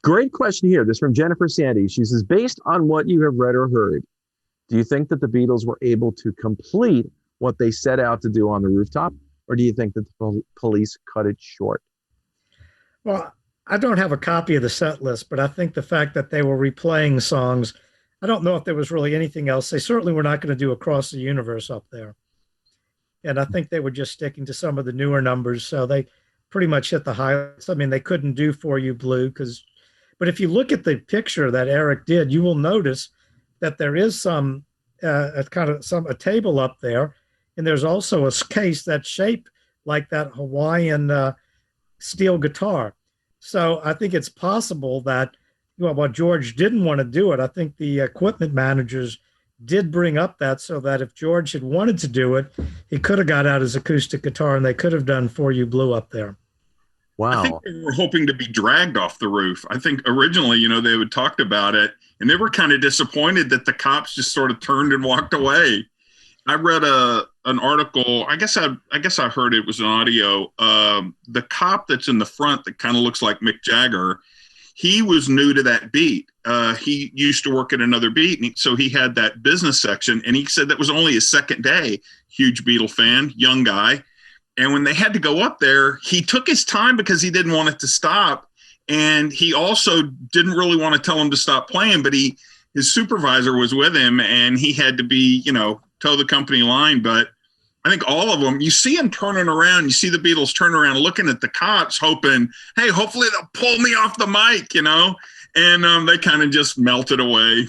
Great question here. This from Jennifer Sandy. She says, based on what you have read or heard, do you think that the Beatles were able to complete what they set out to do on the rooftop, or do you think that the police cut it short? Well, I don't have a copy of the set list, but I think the fact that they were replaying songs, I don't know if there was really anything else. They certainly were not going to do Across the Universe up there. And I think they were just sticking to some of the newer numbers. So they pretty much hit the highlights. I mean, they couldn't do For You Blue but if you look at the picture that Eric did, you will notice that there is a table up there. And there's also a case that's shaped like that Hawaiian steel guitar. So I think it's possible that, while George didn't want to do it, I think the equipment managers did bring up that so that if George had wanted to do it, he could have got out his acoustic guitar and they could have done For You Blue up there. Wow. I think they were hoping to be dragged off the roof. I think originally, they had talked about it and they were kind of disappointed that the cops just sort of turned and walked away. I read an article. I guess I heard it was an audio. The cop that's in the front that kind of looks like Mick Jagger, he was new to that beat. He used to work at another beat, and so he had that business section. And he said that was only his second day. Huge Beatle fan, young guy. And when they had to go up there, he took his time because he didn't want it to stop. And he also didn't really want to tell him to stop playing, but his supervisor was with him, and he had to be, toe the company line. But I think all of them, you see them turning around, you see the Beatles turn around looking at the cops, hoping, hey, hopefully they'll pull me off the mic, and they kind of just melted away,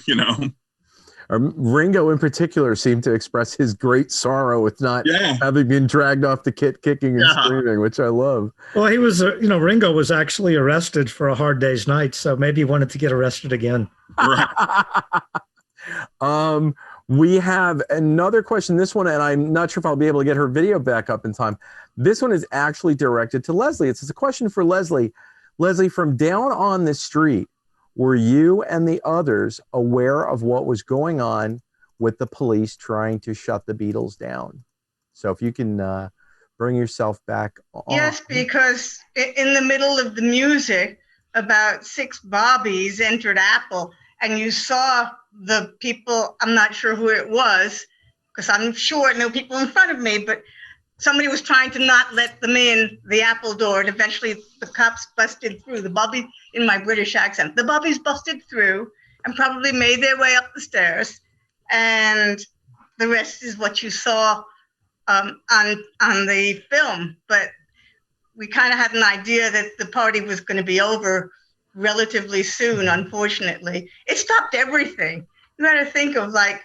Ringo in particular seemed to express his great sorrow with not having been dragged off the kit kicking and screaming, which I love. Well, he was, Ringo was actually arrested for A Hard Day's Night, so maybe he wanted to get arrested again. Right. We have another question. This one, and I'm not sure if I'll be able to get her video back up in time. This one is actually directed to Leslie. It's a question for Leslie. Leslie, from down on the street, were you and the others aware of what was going on with the police trying to shut the Beatles down? So if you can bring yourself back on. Yes, because in the middle of the music, about 6 bobbies entered Apple, and you saw the people, I'm not sure who it was, because I'm sure no people in front of me, but somebody was trying to not let them in the Apple door, and eventually the cops busted through. The bobby, in my British accent, the bobbies busted through and probably made their way up the stairs, and the rest is what you saw on the film. But we kind of had an idea that the party was going to be over relatively soon. Unfortunately, it stopped everything. You got to think of like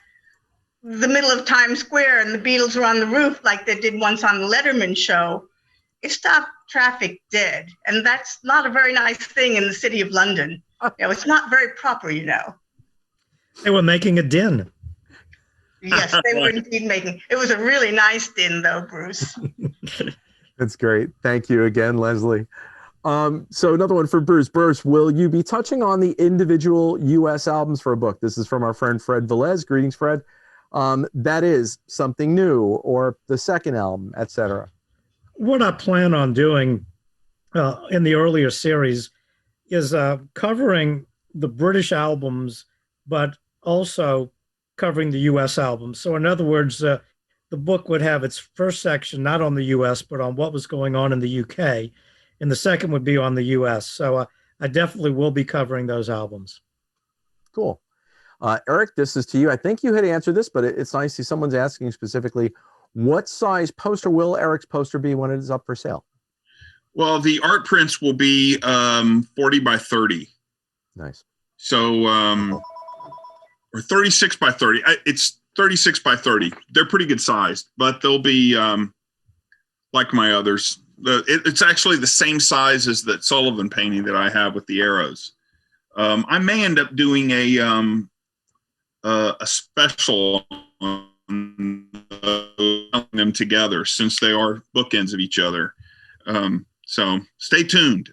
the middle of Times Square and the Beatles were on the roof like they did once on the Letterman show. It stopped traffic dead, and that's not a very nice thing in the city of London. It's not very proper. They were making a din. Yes, they were indeed making. It was a really nice din, though, Bruce. That's great. Thank you again, Leslie. So another one for Bruce. Bruce, will you be touching on the individual U.S. albums for a book? This is from our friend Fred Velez. Greetings, Fred. That is something new, or the second album, etc. What I plan on doing in the earlier series is covering the British albums, but also covering the U.S. albums. So in other words, the book would have its first section not on the U.S., but on what was going on in the U.K., and the second would be on the U.S. So I definitely will be covering those albums. Cool. Eric, this is to you. I think you had answered this, but it's nice to see someone's asking specifically, what size poster will Eric's poster be when it is up for sale? Well, the art prints will be 40 by 30. Nice. So, or 36 by 30. It's 36 by 30. They're pretty good sized, but they'll be like my others. It's actually the same size as that Sullivan painting that I have with the arrows. I may end up doing a special on them together since they are bookends of each other. So stay tuned.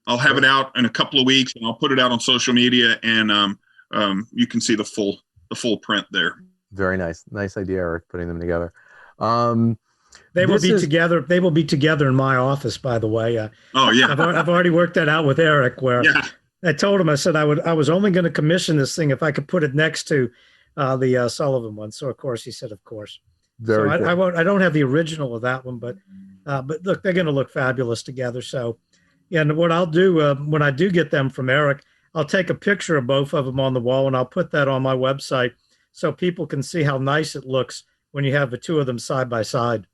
I'll have it out in a couple of weeks, and I'll put it out on social media, and you can see the full print there. Very nice. Nice idea, Eric, putting them together. They will be together. They will be together in my office, by the way. Oh yeah. I've already worked that out with Eric, where I told him, I said I was only going to commission this thing if I could put it next to the Sullivan one. So of course he said, of course. Very so cool. I won't. I don't have the original of that one, but look, they're going to look fabulous together. So, and what I'll do when I do get them from Eric, I'll take a picture of both of them on the wall, and I'll put that on my website so people can see how nice it looks when you have the two of them side by side.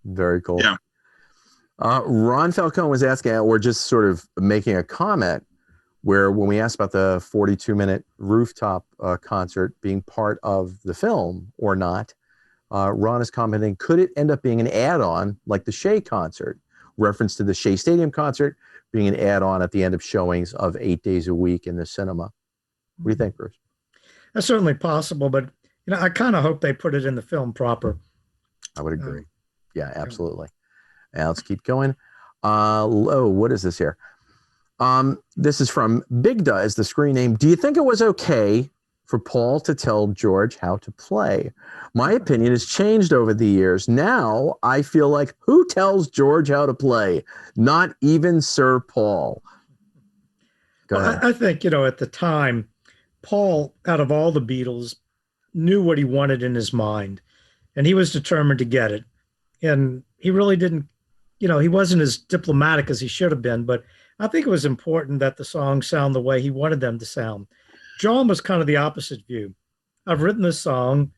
Very cool. Yeah. Ron Falcone was asking, or just sort of making a comment, where when we asked about the 42-minute rooftop concert being part of the film or not, Ron is commenting, could it end up being an add-on like the Shea concert? Reference to the Shea Stadium concert being an add-on at the end of showings of 8 days a week in the cinema. What do you think, Bruce? That's certainly possible, but I kind of hope they put it in the film proper. I would agree. Yeah, absolutely. Now let's keep going. What is this here? This is from Big Da is the screen name. Do you think it was okay for Paul to tell George how to play? My opinion has changed over the years. Now I feel like, who tells George how to play? Not even Sir Paul. Go ahead. I think, at the time, Paul, out of all the Beatles, knew what he wanted in his mind, and he was determined to get it. And he really didn't, he wasn't as diplomatic as he should have been, but I think it was important that the songs sound the way he wanted them to sound. John was kind of the opposite view. I've written this song.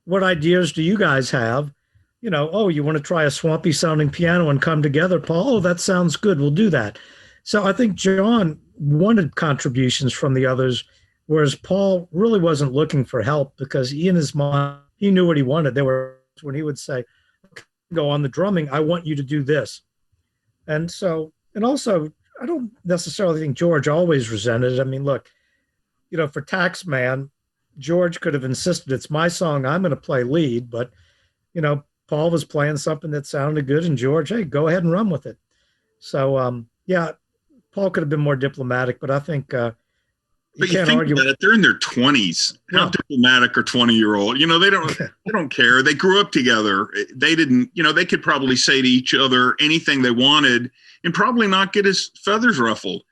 What ideas do you guys have? You want to try a swampy sounding piano and come together, Paul? Oh, that sounds good. We'll do that. So I think John wanted contributions from the others, whereas Paul really wasn't looking for help, because in his mind, he knew what he wanted. There were when he would say, go on the drumming, I want you to do this. And also, I don't necessarily think George always resented it. I mean, look, for Taxman, George could have insisted it's my song, I'm going to play lead, but, Paul was playing something that sounded good, and George, hey, go ahead and run with it. So, Paul could have been more diplomatic, but I think but you think about it, they're in their 20s. How diplomatic are 20-year-old? They don't care. They grew up together. They didn't, they could probably say to each other anything they wanted and probably not get his feathers ruffled.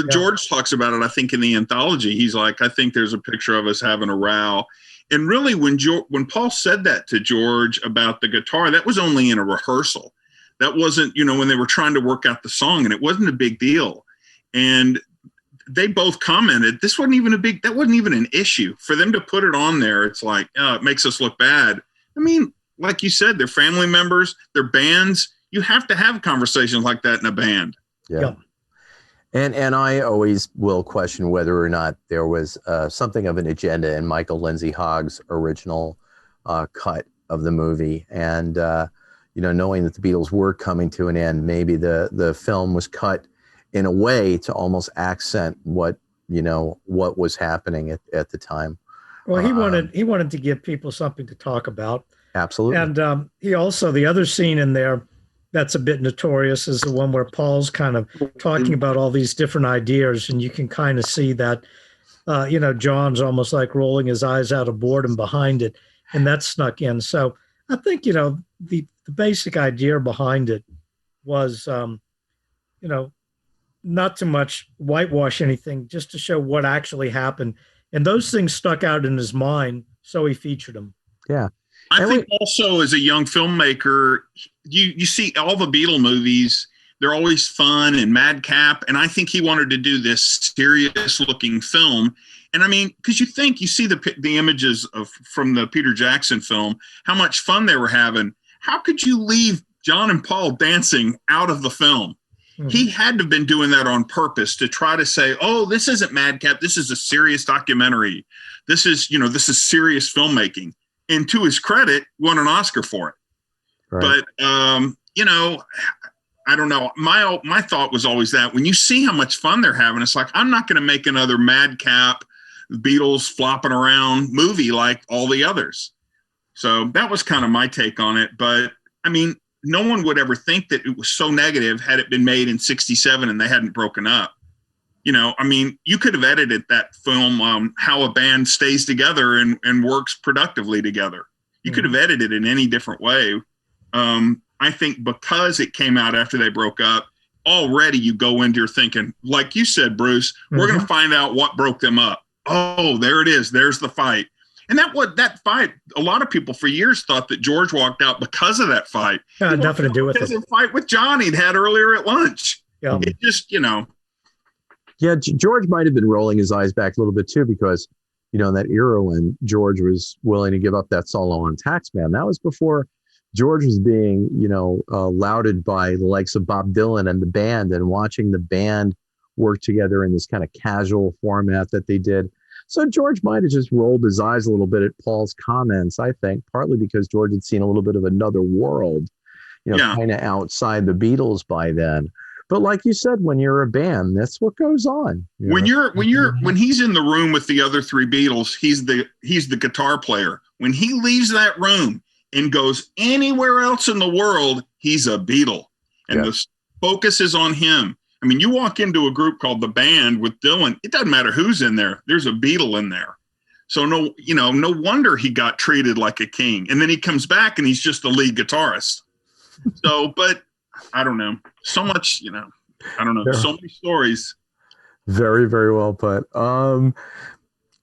George talks about it, I think, in the anthology. He's like, I think there's a picture of us having a row. And really, when Paul said that to George about the guitar, that was only in a rehearsal. That wasn't, when they were trying to work out the song, and it wasn't a big deal. And they both commented, that wasn't even an issue for them to put it on there. It's like, it makes us look bad. I mean, like you said, they're family members, they're bands. You have to have conversations like that in a band. Yeah. And I always will question whether or not there was something of an agenda in Michael Lindsay Hogg's original cut of the movie. And, knowing that the Beatles were coming to an end, maybe the film was cut in a way to almost accent what was happening at the time. Well, he wanted to give people something to talk about. Absolutely. And he also, the other scene in there that's a bit notorious is the one where Paul's kind of talking about all these different ideas, and you can kind of see that, John's almost like rolling his eyes out of boredom behind it, and that snuck in. So I think, the basic idea behind it was, not too much whitewash anything, just to show what actually happened. And those things stuck out in his mind, so he featured them. Yeah. I think also as a young filmmaker, you see all the Beatle movies, they're always fun and madcap. And I think he wanted to do this serious looking film. And I mean, because you see the images from the Peter Jackson film, how much fun they were having. How could you leave John and Paul dancing out of the film? Mm-hmm. He had to have been doing that on purpose to try to say, oh, this isn't madcap. This is a serious documentary. This is serious filmmaking. And to his credit, won an Oscar for it. Right. But, I don't know. My thought was always that when you see how much fun they're having, it's like, I'm not going to make another madcap Beatles flopping around movie like all the others. So that was kind of my take on it. But I mean, no one would ever think that it was so negative had it been made in 1967 and they hadn't broken up. I mean, you could have edited that film, how a band stays together and works productively together. You could have edited it in any different way. I think because it came out after they broke up, already you go into your thinking, like you said, Bruce, we're going to find out what broke them up. Oh, there it is. There's the fight. And that fight, a lot of people for years thought that George walked out because of that fight. Nothing to do with it. Because of the fight with Johnny he'd had earlier at lunch. Yeah. It just, Yeah, George might have been rolling his eyes back a little bit too, because, in that era when George was willing to give up that solo on Taxman, that was before George was being, lauded by the likes of Bob Dylan and the band, and watching the band work together in this kind of casual format that they did. So George might have just rolled his eyes a little bit at Paul's comments, I think, partly because George had seen a little bit of another world, kind of outside the Beatles by then. But like you said, when you're a band, that's what goes on. When he's in the room with the other three Beatles, he's the guitar player. When he leaves that room and goes anywhere else in the world, he's a Beatle. And the focus is on him. I mean, you walk into a group called The Band with Dylan, it doesn't matter who's in there. There's a Beatle in there. So no wonder he got treated like a king. And then he comes back and he's just the lead guitarist. So, but I don't know. So much, I don't know. Yeah. So many stories. Very, very well put.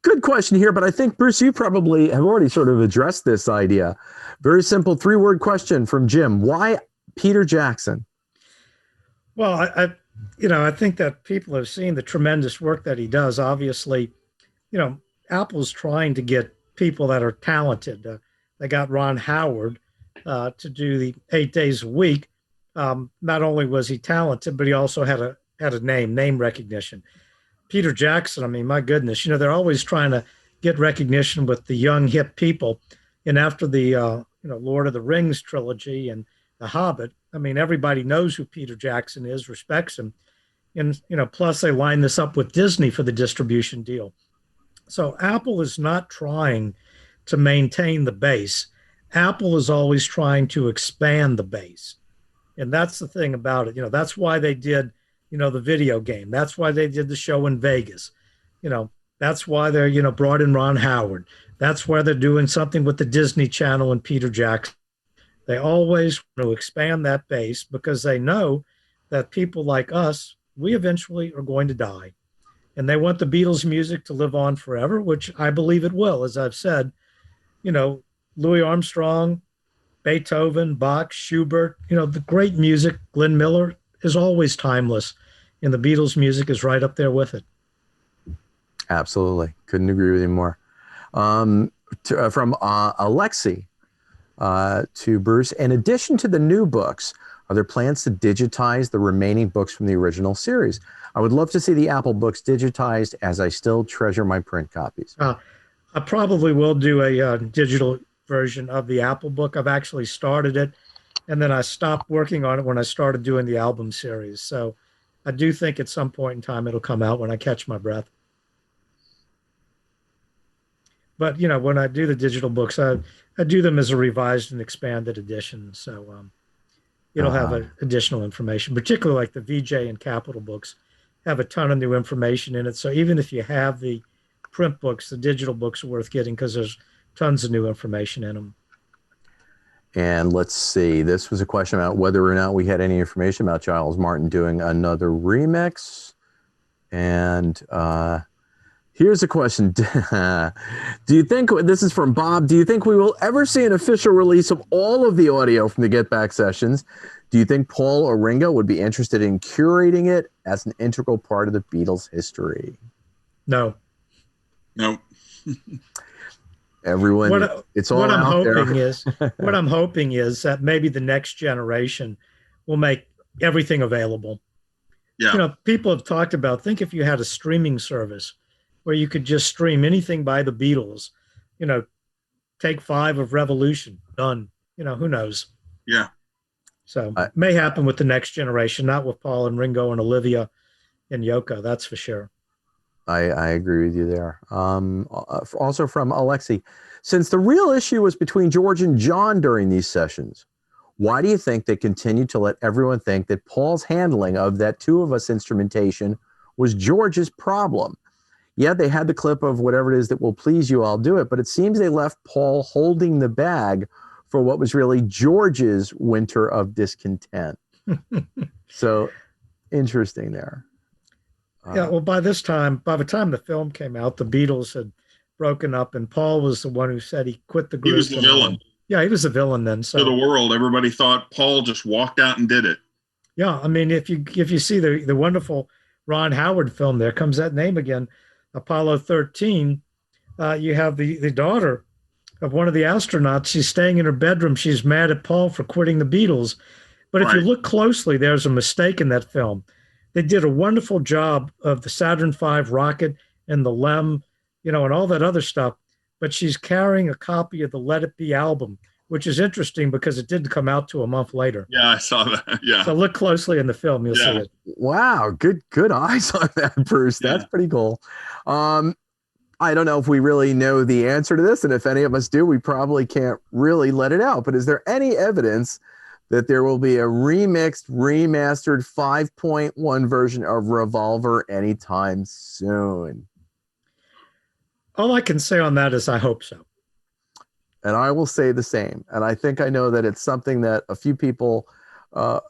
Good question here, but I think, Bruce, you probably have already sort of addressed this idea. Very simple 3-word question from Jim. Why Peter Jackson? Well, I think that people have seen the tremendous work that he does. Obviously, Apple's trying to get people that are talented. They got Ron Howard to do the 8 days a week. Not only was he talented, but he also had a name recognition. Peter Jackson, I mean, my goodness, they're always trying to get recognition with the young, hip people. And after the, Lord of the Rings trilogy and The Hobbit, I mean, everybody knows who Peter Jackson is, respects him. And, plus they line this up with Disney for the distribution deal. So Apple is not trying to maintain the base. Apple is always trying to expand the base. And that's the thing about it. That's why they did, the video game. That's why they did the show in Vegas. That's why they're, brought in Ron Howard. That's why they're doing something with the Disney Channel and Peter Jackson. They always want to expand that base because they know that people like us, we eventually are going to die. And they want the Beatles music to live on forever, which I believe it will. As I've said, Louis Armstrong, Beethoven, Bach, Schubert, the great music, Glenn Miller, is always timeless. And the Beatles music is right up there with it. Absolutely. Couldn't agree with you more. From Alexi to Bruce, in addition to the new books, are there plans to digitize the remaining books from the original series? I would love to see the Apple books digitized, as I still treasure my print copies. I probably will do a digital version of the Apple book. I've actually started it, and then I stopped working on it when I started doing the album series. So I do think at some point in time it'll come out when I catch my breath. But, when I do the digital books, I do them as a revised and expanded edition. So it'll have additional information, particularly like the VJ and Capital books have a ton of new information in it. So even if you have the print books, the digital books are worth getting because there's tons of new information in them. And let's see, this was a question about whether or not we had any information about Giles Martin doing another remix. And here's a question. Do you think, this is from Bob, do you think we will ever see an official release of all of the audio from the Get Back sessions? Do you think Paul or Ringo would be interested in curating it as an integral part of the Beatles' history? No. No. Everyone, it's all out there. What I'm hoping is that maybe the next generation will make everything available. Yeah. You know, people have talked about, think if you had a streaming service where you could just stream anything by the Beatles, you know, take 5 of Revolution, done. You know, who knows? Yeah. So it may happen with the next generation, not with Paul and Ringo and Olivia and Yoko, that's for sure. I agree with you there. Also from Alexi, since the real issue was between George and John during these sessions, why do you think they continued to let everyone think that Paul's handling of that Two of Us instrumentation was George's problem? Yeah, they had the clip of whatever it is that will please you, I'll do it, but it seems they left Paul holding the bag for what was really George's winter of discontent. So interesting there. Yeah, well, by the time the film came out, the Beatles had broken up, and Paul was the one who said he quit the group. He was the villain. Yeah, he was the villain then. So to the world, everybody thought Paul just walked out and did it. Yeah, I mean, if you see the wonderful Ron Howard film, there comes that name again, Apollo 13. You have the daughter of one of the astronauts. She's staying in her bedroom. She's mad at Paul for quitting the Beatles. But if you look closely, there's a mistake in that film. They did a wonderful job of the Saturn V rocket and the LEM, you know, and all that other stuff. But she's carrying a copy of the Let It Be album, which is interesting because it didn't come out till a month later. Yeah, I saw that. Yeah. So look closely in the film, you'll see it. Wow, good eyes on that, Bruce. That's pretty cool. I don't know if we really know the answer to this, and if any of us do, we probably can't really let it out. But is there any evidence that there will be a remixed, remastered 5.1 version of Revolver anytime soon? All I can say on that is I hope so. And I will say the same. And I think I know that it's something that a few people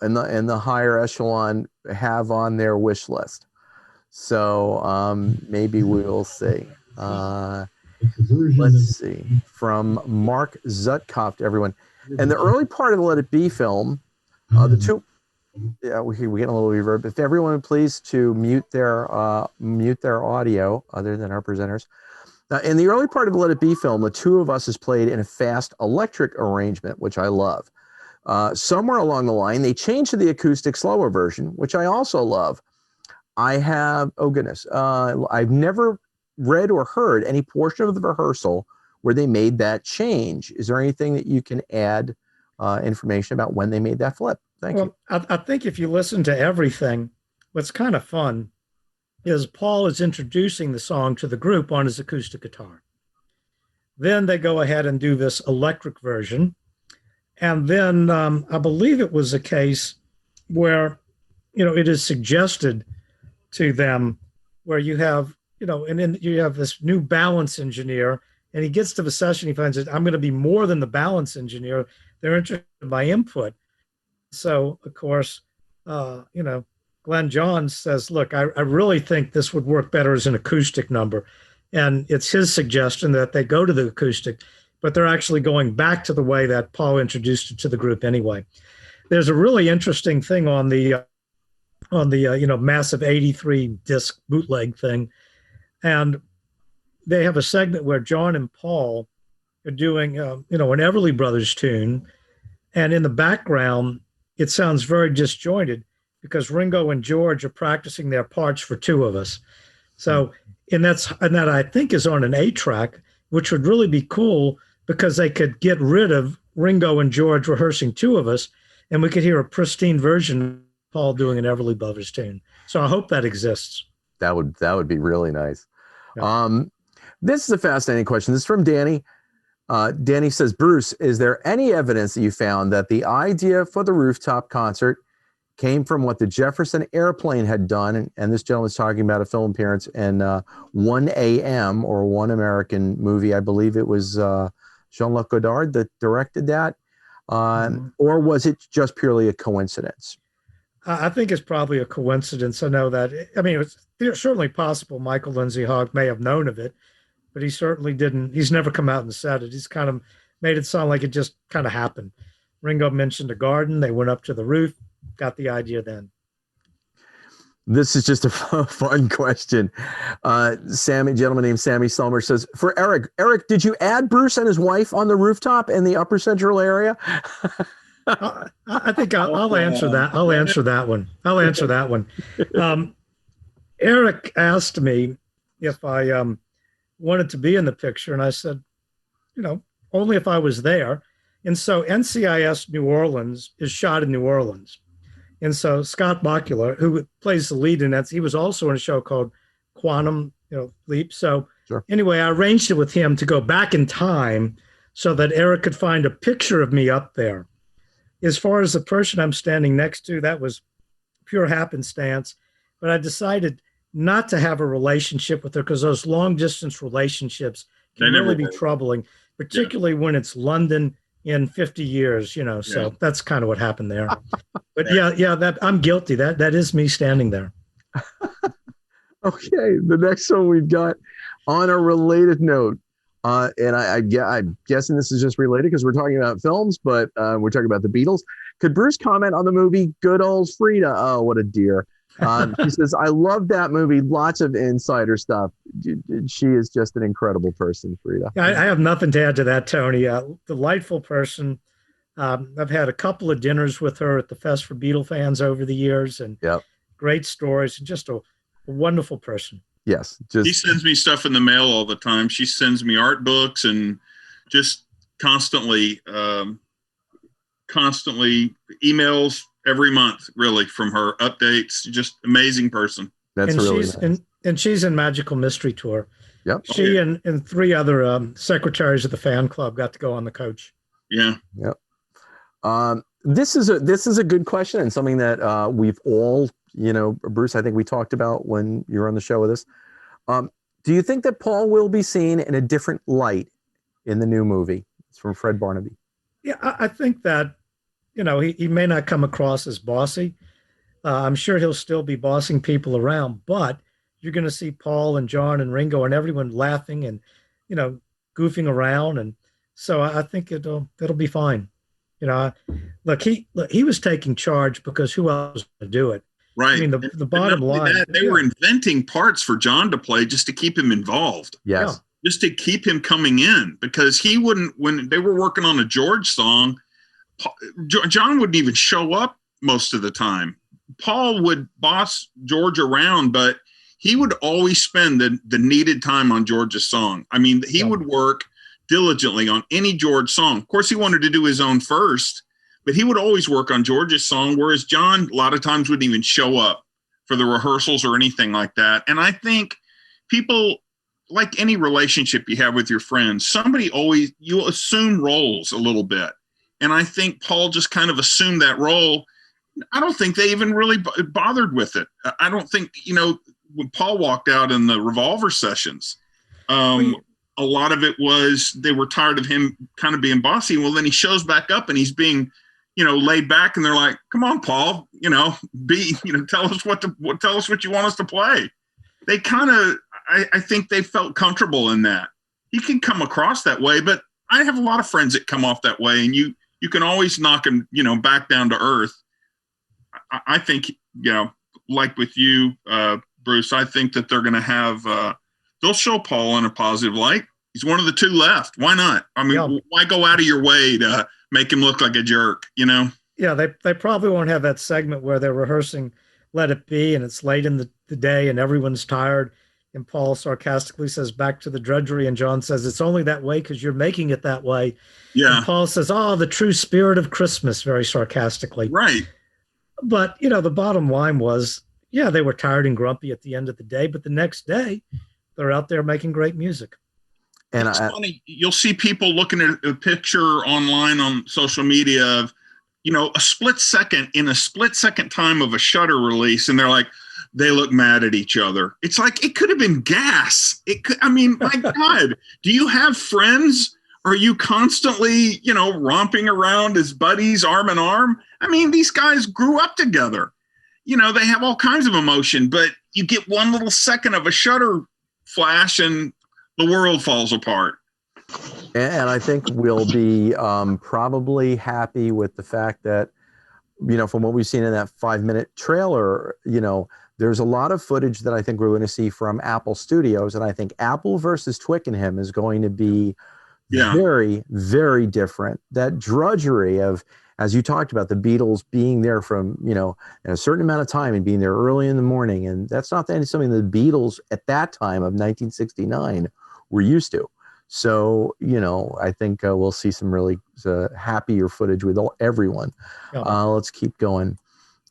in the higher echelon have on their wish list. So maybe we will see. Let's see. From Mark Zutkopf to everyone. In the early part of the Let It Be film, the two, we're getting a little reverb. If everyone would please to mute their audio, other than our presenters. In the early part of the Let It Be film, the Two of Us is played in a fast electric arrangement, which I love. Somewhere along the line, they changed to the acoustic slower version, which I also love. I have, oh goodness, I've never read or heard any portion of the rehearsal where they made that change. Is there anything that you can add information about when they made that flip? Thank you. I think if you listen to everything, what's kind of fun is Paul is introducing the song to the group on his acoustic guitar. Then they go ahead and do this electric version. And then I believe it was a case where, you know, it is suggested to them where you have, you know, and then you have this new balance engineer, and he gets to the session, he finds that I'm going to be more than the balance engineer. They're interested in my input. So, of course, you know, Glenn Johns says, look, I really think this would work better as an acoustic number. And it's his suggestion that they go to the acoustic, but they're actually going back to the way that Paul introduced it to the group anyway. There's a really interesting thing on the you know, massive 83 disc bootleg thing. And they have a segment where John and Paul are doing, you know, an Everly Brothers tune. And in the background, it sounds very disjointed because Ringo and George are practicing their parts for Two of Us. So, and that I think is on an 8-track, which would really be cool because they could get rid of Ringo and George rehearsing Two of Us, and we could hear a pristine version of Paul doing an Everly Brothers tune. So I hope that exists. That would be really nice. Yeah. This is a fascinating question. This is from Danny. Danny says, Bruce, is there any evidence that you found that the idea for the rooftop concert came from what the Jefferson Airplane had done? And this gentleman's talking about a film appearance in 1 a.m. or One American Movie. I believe it was Jean-Luc Godard that directed that. Or was it just purely a coincidence? I think it's probably a coincidence. I know that. I mean, it's certainly possible Michael Lindsay Hogg may have known of it, but he certainly didn't. He's never come out and said it. He's kind of made it sound like it just kind of happened. Ringo mentioned a garden. They went up to the roof, got the idea then. This is just a fun question. Sammy, gentleman named Sammy Selmer says, for Eric, did you add Bruce and his wife on the rooftop in the upper central area? I think I'll answer that. I'll answer that one. Eric asked me if I wanted to be in the picture, and I said, only if I was there. And so NCIS New Orleans is shot in New Orleans. And so Scott Bakula, who plays the lead in that, he was also in a show called Quantum Leap. So Anyway, I arranged it with him to go back in time so that Eric could find a picture of me up there. As far as the person I'm standing next to, that was pure happenstance. But I decided not to have a relationship with her because those long distance relationships can really be troubling, particularly when it's London in 50 years, so that's kind of what happened there. But that I'm guilty. That is me standing there. Okay, the next one we've got on a related note, and I'm guessing this is just related because we're talking about films, but we're talking about the Beatles. Could Bruce comment on the movie Good Old Frida? Oh, what a dear. She says, I love that movie. Lots of insider stuff. She is just an incredible person, Frida. I have nothing to add to that, Tony. Delightful person. I've had a couple of dinners with her at the Fest for Beatle fans over the years, and great stories. Just a wonderful person. Yes. She sends me stuff in the mail all the time. She sends me art books and just constantly emails every month, really, from her updates. Just amazing person. That's really nice. And she's in Magical Mystery Tour. Yep. She and three other secretaries of the fan club got to go on the coach. Yeah. Yep. This is a good question and something that we've all, Bruce, I think we talked about when you were on the show with us. Do you think that Paul will be seen in a different light in the new movie? It's from Fred Barnaby. Yeah, I think that, he may not come across as bossy. I'm sure he'll still be bossing people around, but you're going to see Paul and John and Ringo and everyone laughing and, goofing around. And so I think it'll be fine. Look, he was taking charge because who else was going to do it? Right. I mean, the bottom line. They were inventing parts for John to play just to keep him involved. Yes. Yeah. Just to keep him coming in, because he wouldn't, when they were working on a George song, John wouldn't even show up most of the time. Paul would boss George around, but he would always spend the needed time on George's song. I mean, he would work diligently on any George song. Of course, he wanted to do his own first, but he would always work on George's song, whereas John a lot of times wouldn't even show up for the rehearsals or anything like that. And I think people, like any relationship you have with your friends, you'll assume roles a little bit. And I think Paul just kind of assumed that role. I don't think they even really bothered with it. I don't think, when Paul walked out in the Revolver sessions, a lot of it was they were tired of him kind of being bossy. Well, then he shows back up and he's being, laid back, and they're like, come on, Paul, tell us what you want us to play. They kind of, I think they felt comfortable in that. He can come across that way, but I have a lot of friends that come off that way, and you can always knock them, back down to earth. I think, like with you, Bruce, I think that they're going to have, they'll show Paul in a positive light. He's one of the two left. Why not? I mean, why go out of your way to make him look like a jerk, Yeah, they probably won't have that segment where they're rehearsing Let It Be and it's late in the day and everyone's tired. And Paul sarcastically says, back to the drudgery. And John says, it's only that way because you're making it that way. Yeah. And Paul says, oh, the true spirit of Christmas, very sarcastically. Right. But, the bottom line was, they were tired and grumpy at the end of the day. But the next day, they're out there making great music. And it's funny. You'll see people looking at a picture online on social media of, a split second time of a Shutter release. And they're like, they look mad at each other. It's like, it could have been gas. My God, do you have friends? Are you constantly, romping around as buddies, arm in arm? I mean, these guys grew up together. They have all kinds of emotion, but you get one little second of a Shutter flash and the world falls apart. And I think we'll be probably happy with the fact that, from what we've seen in that 5-minute trailer, there's a lot of footage that I think we're going to see from Apple Studios. And I think Apple versus Twickenham is going to be very, very different. That drudgery of, as you talked about, the Beatles being there from, in a certain amount of time and being there early in the morning. And that's not something the Beatles at that time of 1969 were used to. So, I think we'll see some really happier footage with everyone. Let's keep going.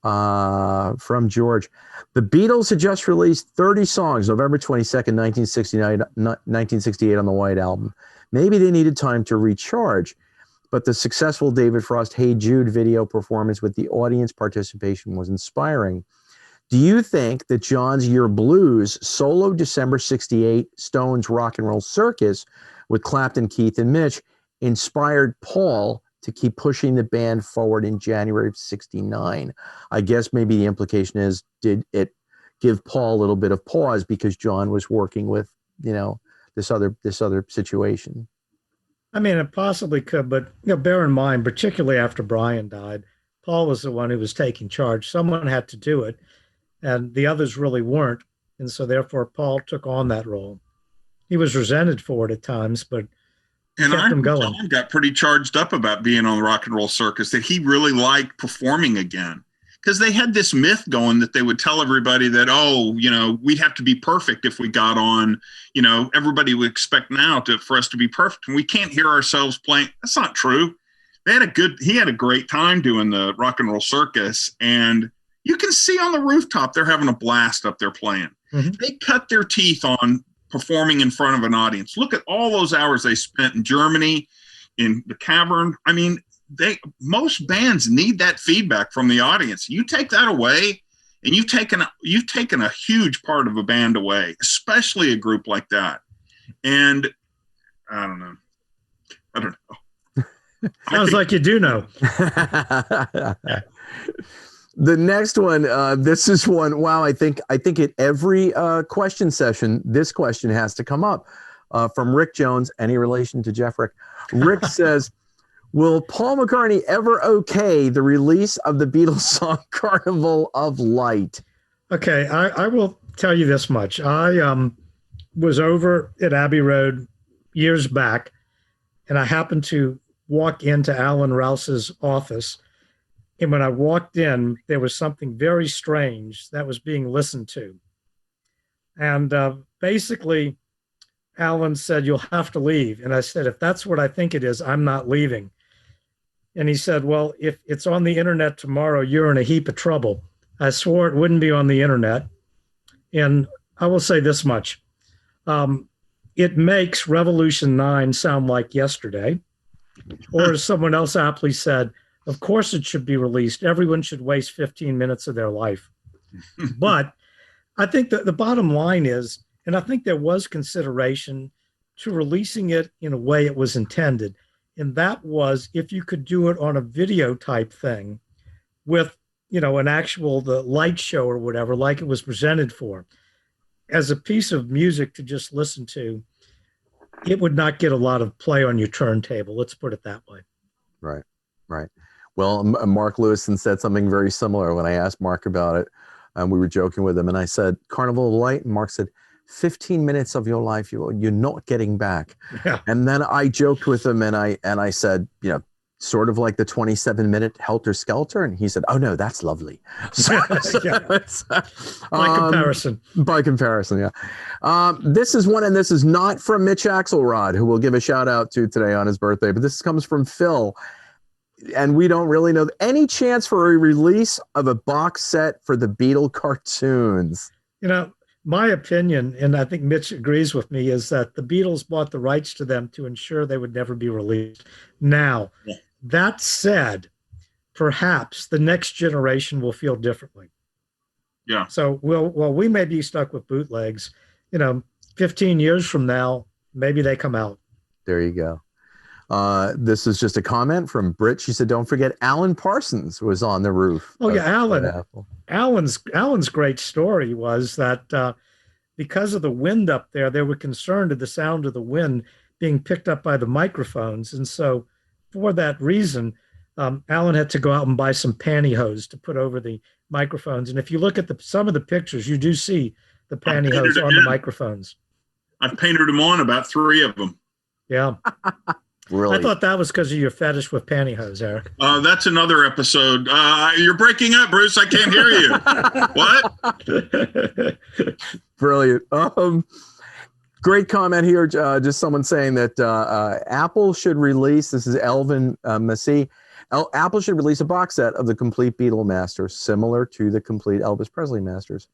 From George. The Beatles had just released 30 songs, November 22nd, 1968 on the White Album. Maybe they needed time to recharge, but the successful David Frost Hey Jude video performance with the audience participation was inspiring. Do you think that John's Year Blues solo December 68 Stones Rock and Roll Circus with Clapton, Keith, and Mitch inspired Paul to keep pushing the band forward in January of 69? I guess maybe the implication is, did it give Paul a little bit of pause because John was working with, this other situation? I mean, it possibly could, but bear in mind, particularly after Brian died, Paul was the one who was taking charge. Someone had to do it, and the others really weren't. And so therefore, Paul took on that role. He was resented for it at times, but kept him going. John got pretty charged up about being on the Rock and Roll Circus, that he really liked performing again. Because they had this myth going that they would tell everybody that, we'd have to be perfect if we got on, everybody would expect now for us to be perfect, and we can't hear ourselves playing. That's not true. He had a great time doing the Rock and Roll Circus, and you can see on the rooftop, they're having a blast up there playing. Mm-hmm. They cut their teeth on performing in front of an audience. Look at all those hours they spent in Germany, in the cavern. I mean, most bands need that feedback from the audience. You take that away, and you've taken a huge part of a band away, especially a group like that. And I don't know. Sounds like you do know. The next one, this is one. Wow, I think at every question session, this question has to come up. From Rick Jones, any relation to Jeff Rick? Rick says, will Paul McCartney ever okay the release of the Beatles song Carnival of Light? Okay, I will tell you this much. I was over at Abbey Road years back, and I happened to walk into Alan Rouse's office. And when I walked in, there was something very strange that was being listened to. And basically, Alan said, you'll have to leave. And I said, if that's what I think it is, I'm not leaving. And he said, well, if it's on the internet tomorrow, you're in a heap of trouble. I swore it wouldn't be on the internet. And I will say this much. It makes Revolution 9 sound like yesterday. Or as someone else aptly said, of course it should be released. Everyone should waste 15 minutes of their life. But I think that the bottom line is, and I think there was consideration to releasing it in a way it was intended. And that was if you could do it on a video type thing with, an actual, the light show or whatever, like it was presented for. As a piece of music to just listen to, it would not get a lot of play on your turntable. Let's put it that way. Right. Well, Mark Lewison said something very similar when I asked Mark about it. We were joking with him, and I said, Carnival of Light, and Mark said, 15 minutes of your life you're not getting back. Yeah. And then I joked with him, and I said, sort of like the 27-minute Helter Skelter, and he said, oh no, that's lovely. So, by comparison, yeah. This is one, and this is not from Mitch Axelrod, who we'll give a shout out to today on his birthday, but this comes from Phil. And we don't really know any chance for a release of a box set for the Beatle cartoons. My opinion, and I think Mitch agrees with me, is that the Beatles bought the rights to them to ensure they would never be released. Now, that said, perhaps the next generation will feel differently. Yeah. So we may be stuck with bootlegs. 15 years from now, maybe they come out. There you go. This is just a comment from Britt. She said, don't forget Alan Parsons was on the roof. Oh, yeah, Alan. Alan's great story was that because of the wind up there, they were concerned of the sound of the wind being picked up by the microphones. And so for that reason, Alan had to go out and buy some pantyhose to put over the microphones. And if you look at some of the pictures, you do see the pantyhose on the microphones. I've painted them on, about 3 of them. Yeah. Really? I thought that was because of your fetish with pantyhose, Eric. That's another episode. You're breaking up, Bruce. I can't hear you. What? Brilliant. Great comment here. Just someone saying that Apple should release, this is Elvin Massey, Apple should release a box set of the complete Beatle masters, similar to the complete Elvis Presley masters.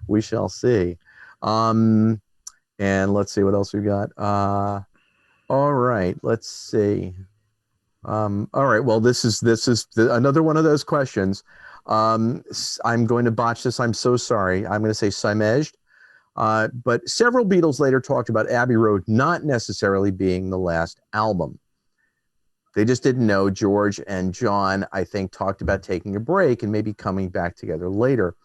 We shall see. And let's see what else we got. All right, let's see. All right, well, this is another one of those questions. I'm going to botch this. I'm so sorry. I'm going to say Simej. But several Beatles later talked about Abbey Road not necessarily being the last album. They just didn't know. George and John, I think, talked about taking a break and maybe coming back together later.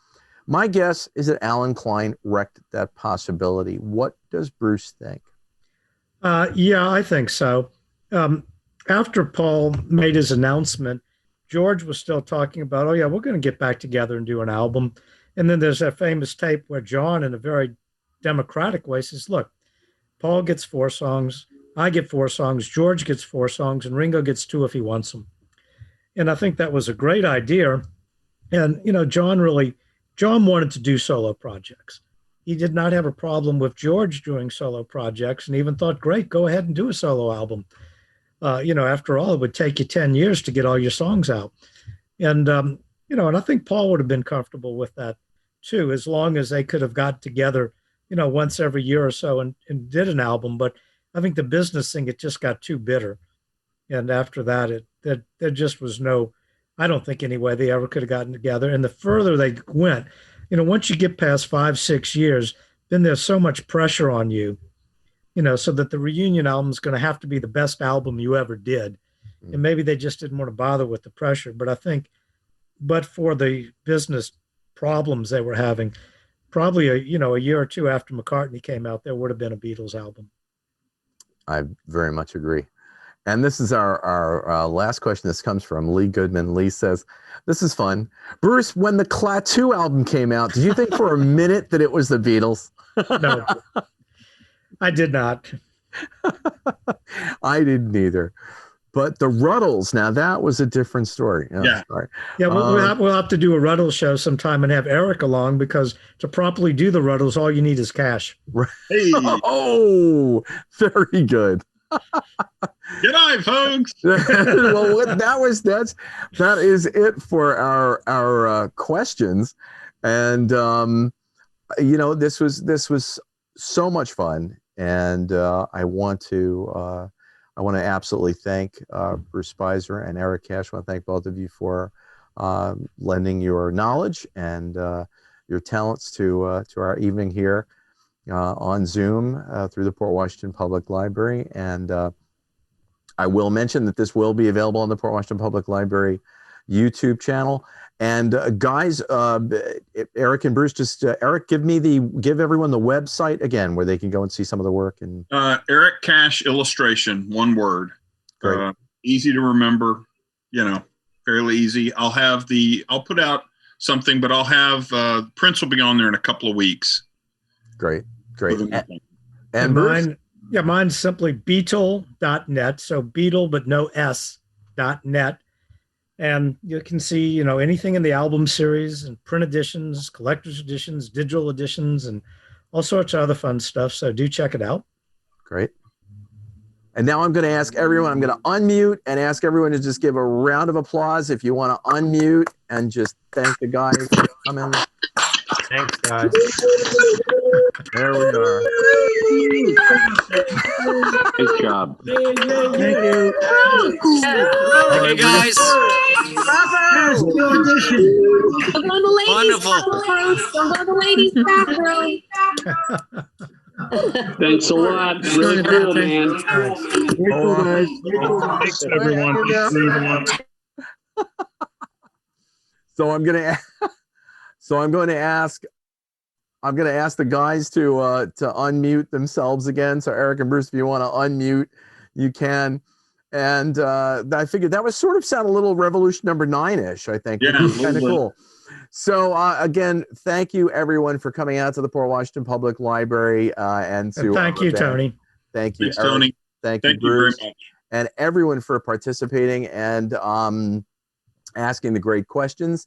My guess is that Alan Klein wrecked that possibility. What does Bruce think? Yeah, I think so. After Paul made his announcement, George was still talking about, oh, yeah, we're going to get back together and do an album. And then there's that famous tape where John, in a very democratic way, says, look, Paul gets 4 songs, I get 4 songs, George gets 4 songs, and Ringo gets 2 if he wants them. And I think that was a great idea. And, you know, John wanted to do solo projects. He did not have a problem with George doing solo projects, and even thought, great, go ahead and do a solo album. You know, after all, it would take you 10 years to get all your songs out. And, you know, and I think Paul would have been comfortable with that too, as long as they could have got together, you know, once every year or so and did an album. But I think the business thing, it just got too bitter. And after that, there just was no, I don't think anyway they ever could have gotten together. And the further they went, you know, once you get past 5-6 years, then there's so much pressure on you, you know, so that the reunion album is going to have to be the best album you ever did. And maybe they just didn't want to bother with the pressure. But I think, but for the business problems they were having, probably a year or two after McCartney came out, there would have been a Beatles album. I very much agree. And this is our last question. This comes from Lee Goodman. Lee says, this is fun. Bruce, when the Klaatu album came out, did you think for a minute that it was the Beatles? No, I did not. I didn't either. But the Ruddles, now that was a different story. Oh, yeah. Sorry. Yeah, we'll have to do a Ruddles show sometime and have Eric along, because to properly do the Ruddles, all you need is cash. Hey. Oh, very good. Good night, folks. Well, that is it for our questions, and you know, this was so much fun, and I want to absolutely thank Bruce Spizer and Eric Cash. I want to thank both of you for lending your knowledge and your talents to our evening here on Zoom through the Port Washington Public Library. And I will mention that this will be available on the Port Washington Public Library YouTube channel. And guys, Eric and Bruce, just Eric, give everyone the website again where they can go and see some of the work. And Eric Cash illustration, one word. Great. Easy to remember, you know, fairly easy. I'll put out something, but I'll have prints will be on there in a couple of weeks. Great. And mine, mine's simply Beatle.net. So Beatle, but no S.net. And you can see, you know, anything in the album series and print editions, collector's editions, digital editions, and all sorts of other fun stuff. So do check it out. Great. And now I'm going to ask everyone, I'm going to unmute and ask everyone to just give a round of applause if you want to unmute and just thank the guys for coming. Thanks, guys. There we are. Good job. Thank you. Hey, guys. Bravo! Don't go to the ladies' bathroom. Don't go to the ladies' bathroom. Thanks a lot. Really cool, man. Thanks, everyone. So I'm going to ask I'm going to ask the guys to unmute themselves again. So Eric and Bruce, if you want to unmute, you can. And I figured that was sort of sound a little Revolution number 9-ish, I think. Yeah, Kind of cool. So again, thank you everyone for coming out to the Port Washington Public Library and to thank you, Tony. Thank you, Thanks, Eric. Tony. Thank you, very Bruce, much. and everyone for participating and asking the great questions.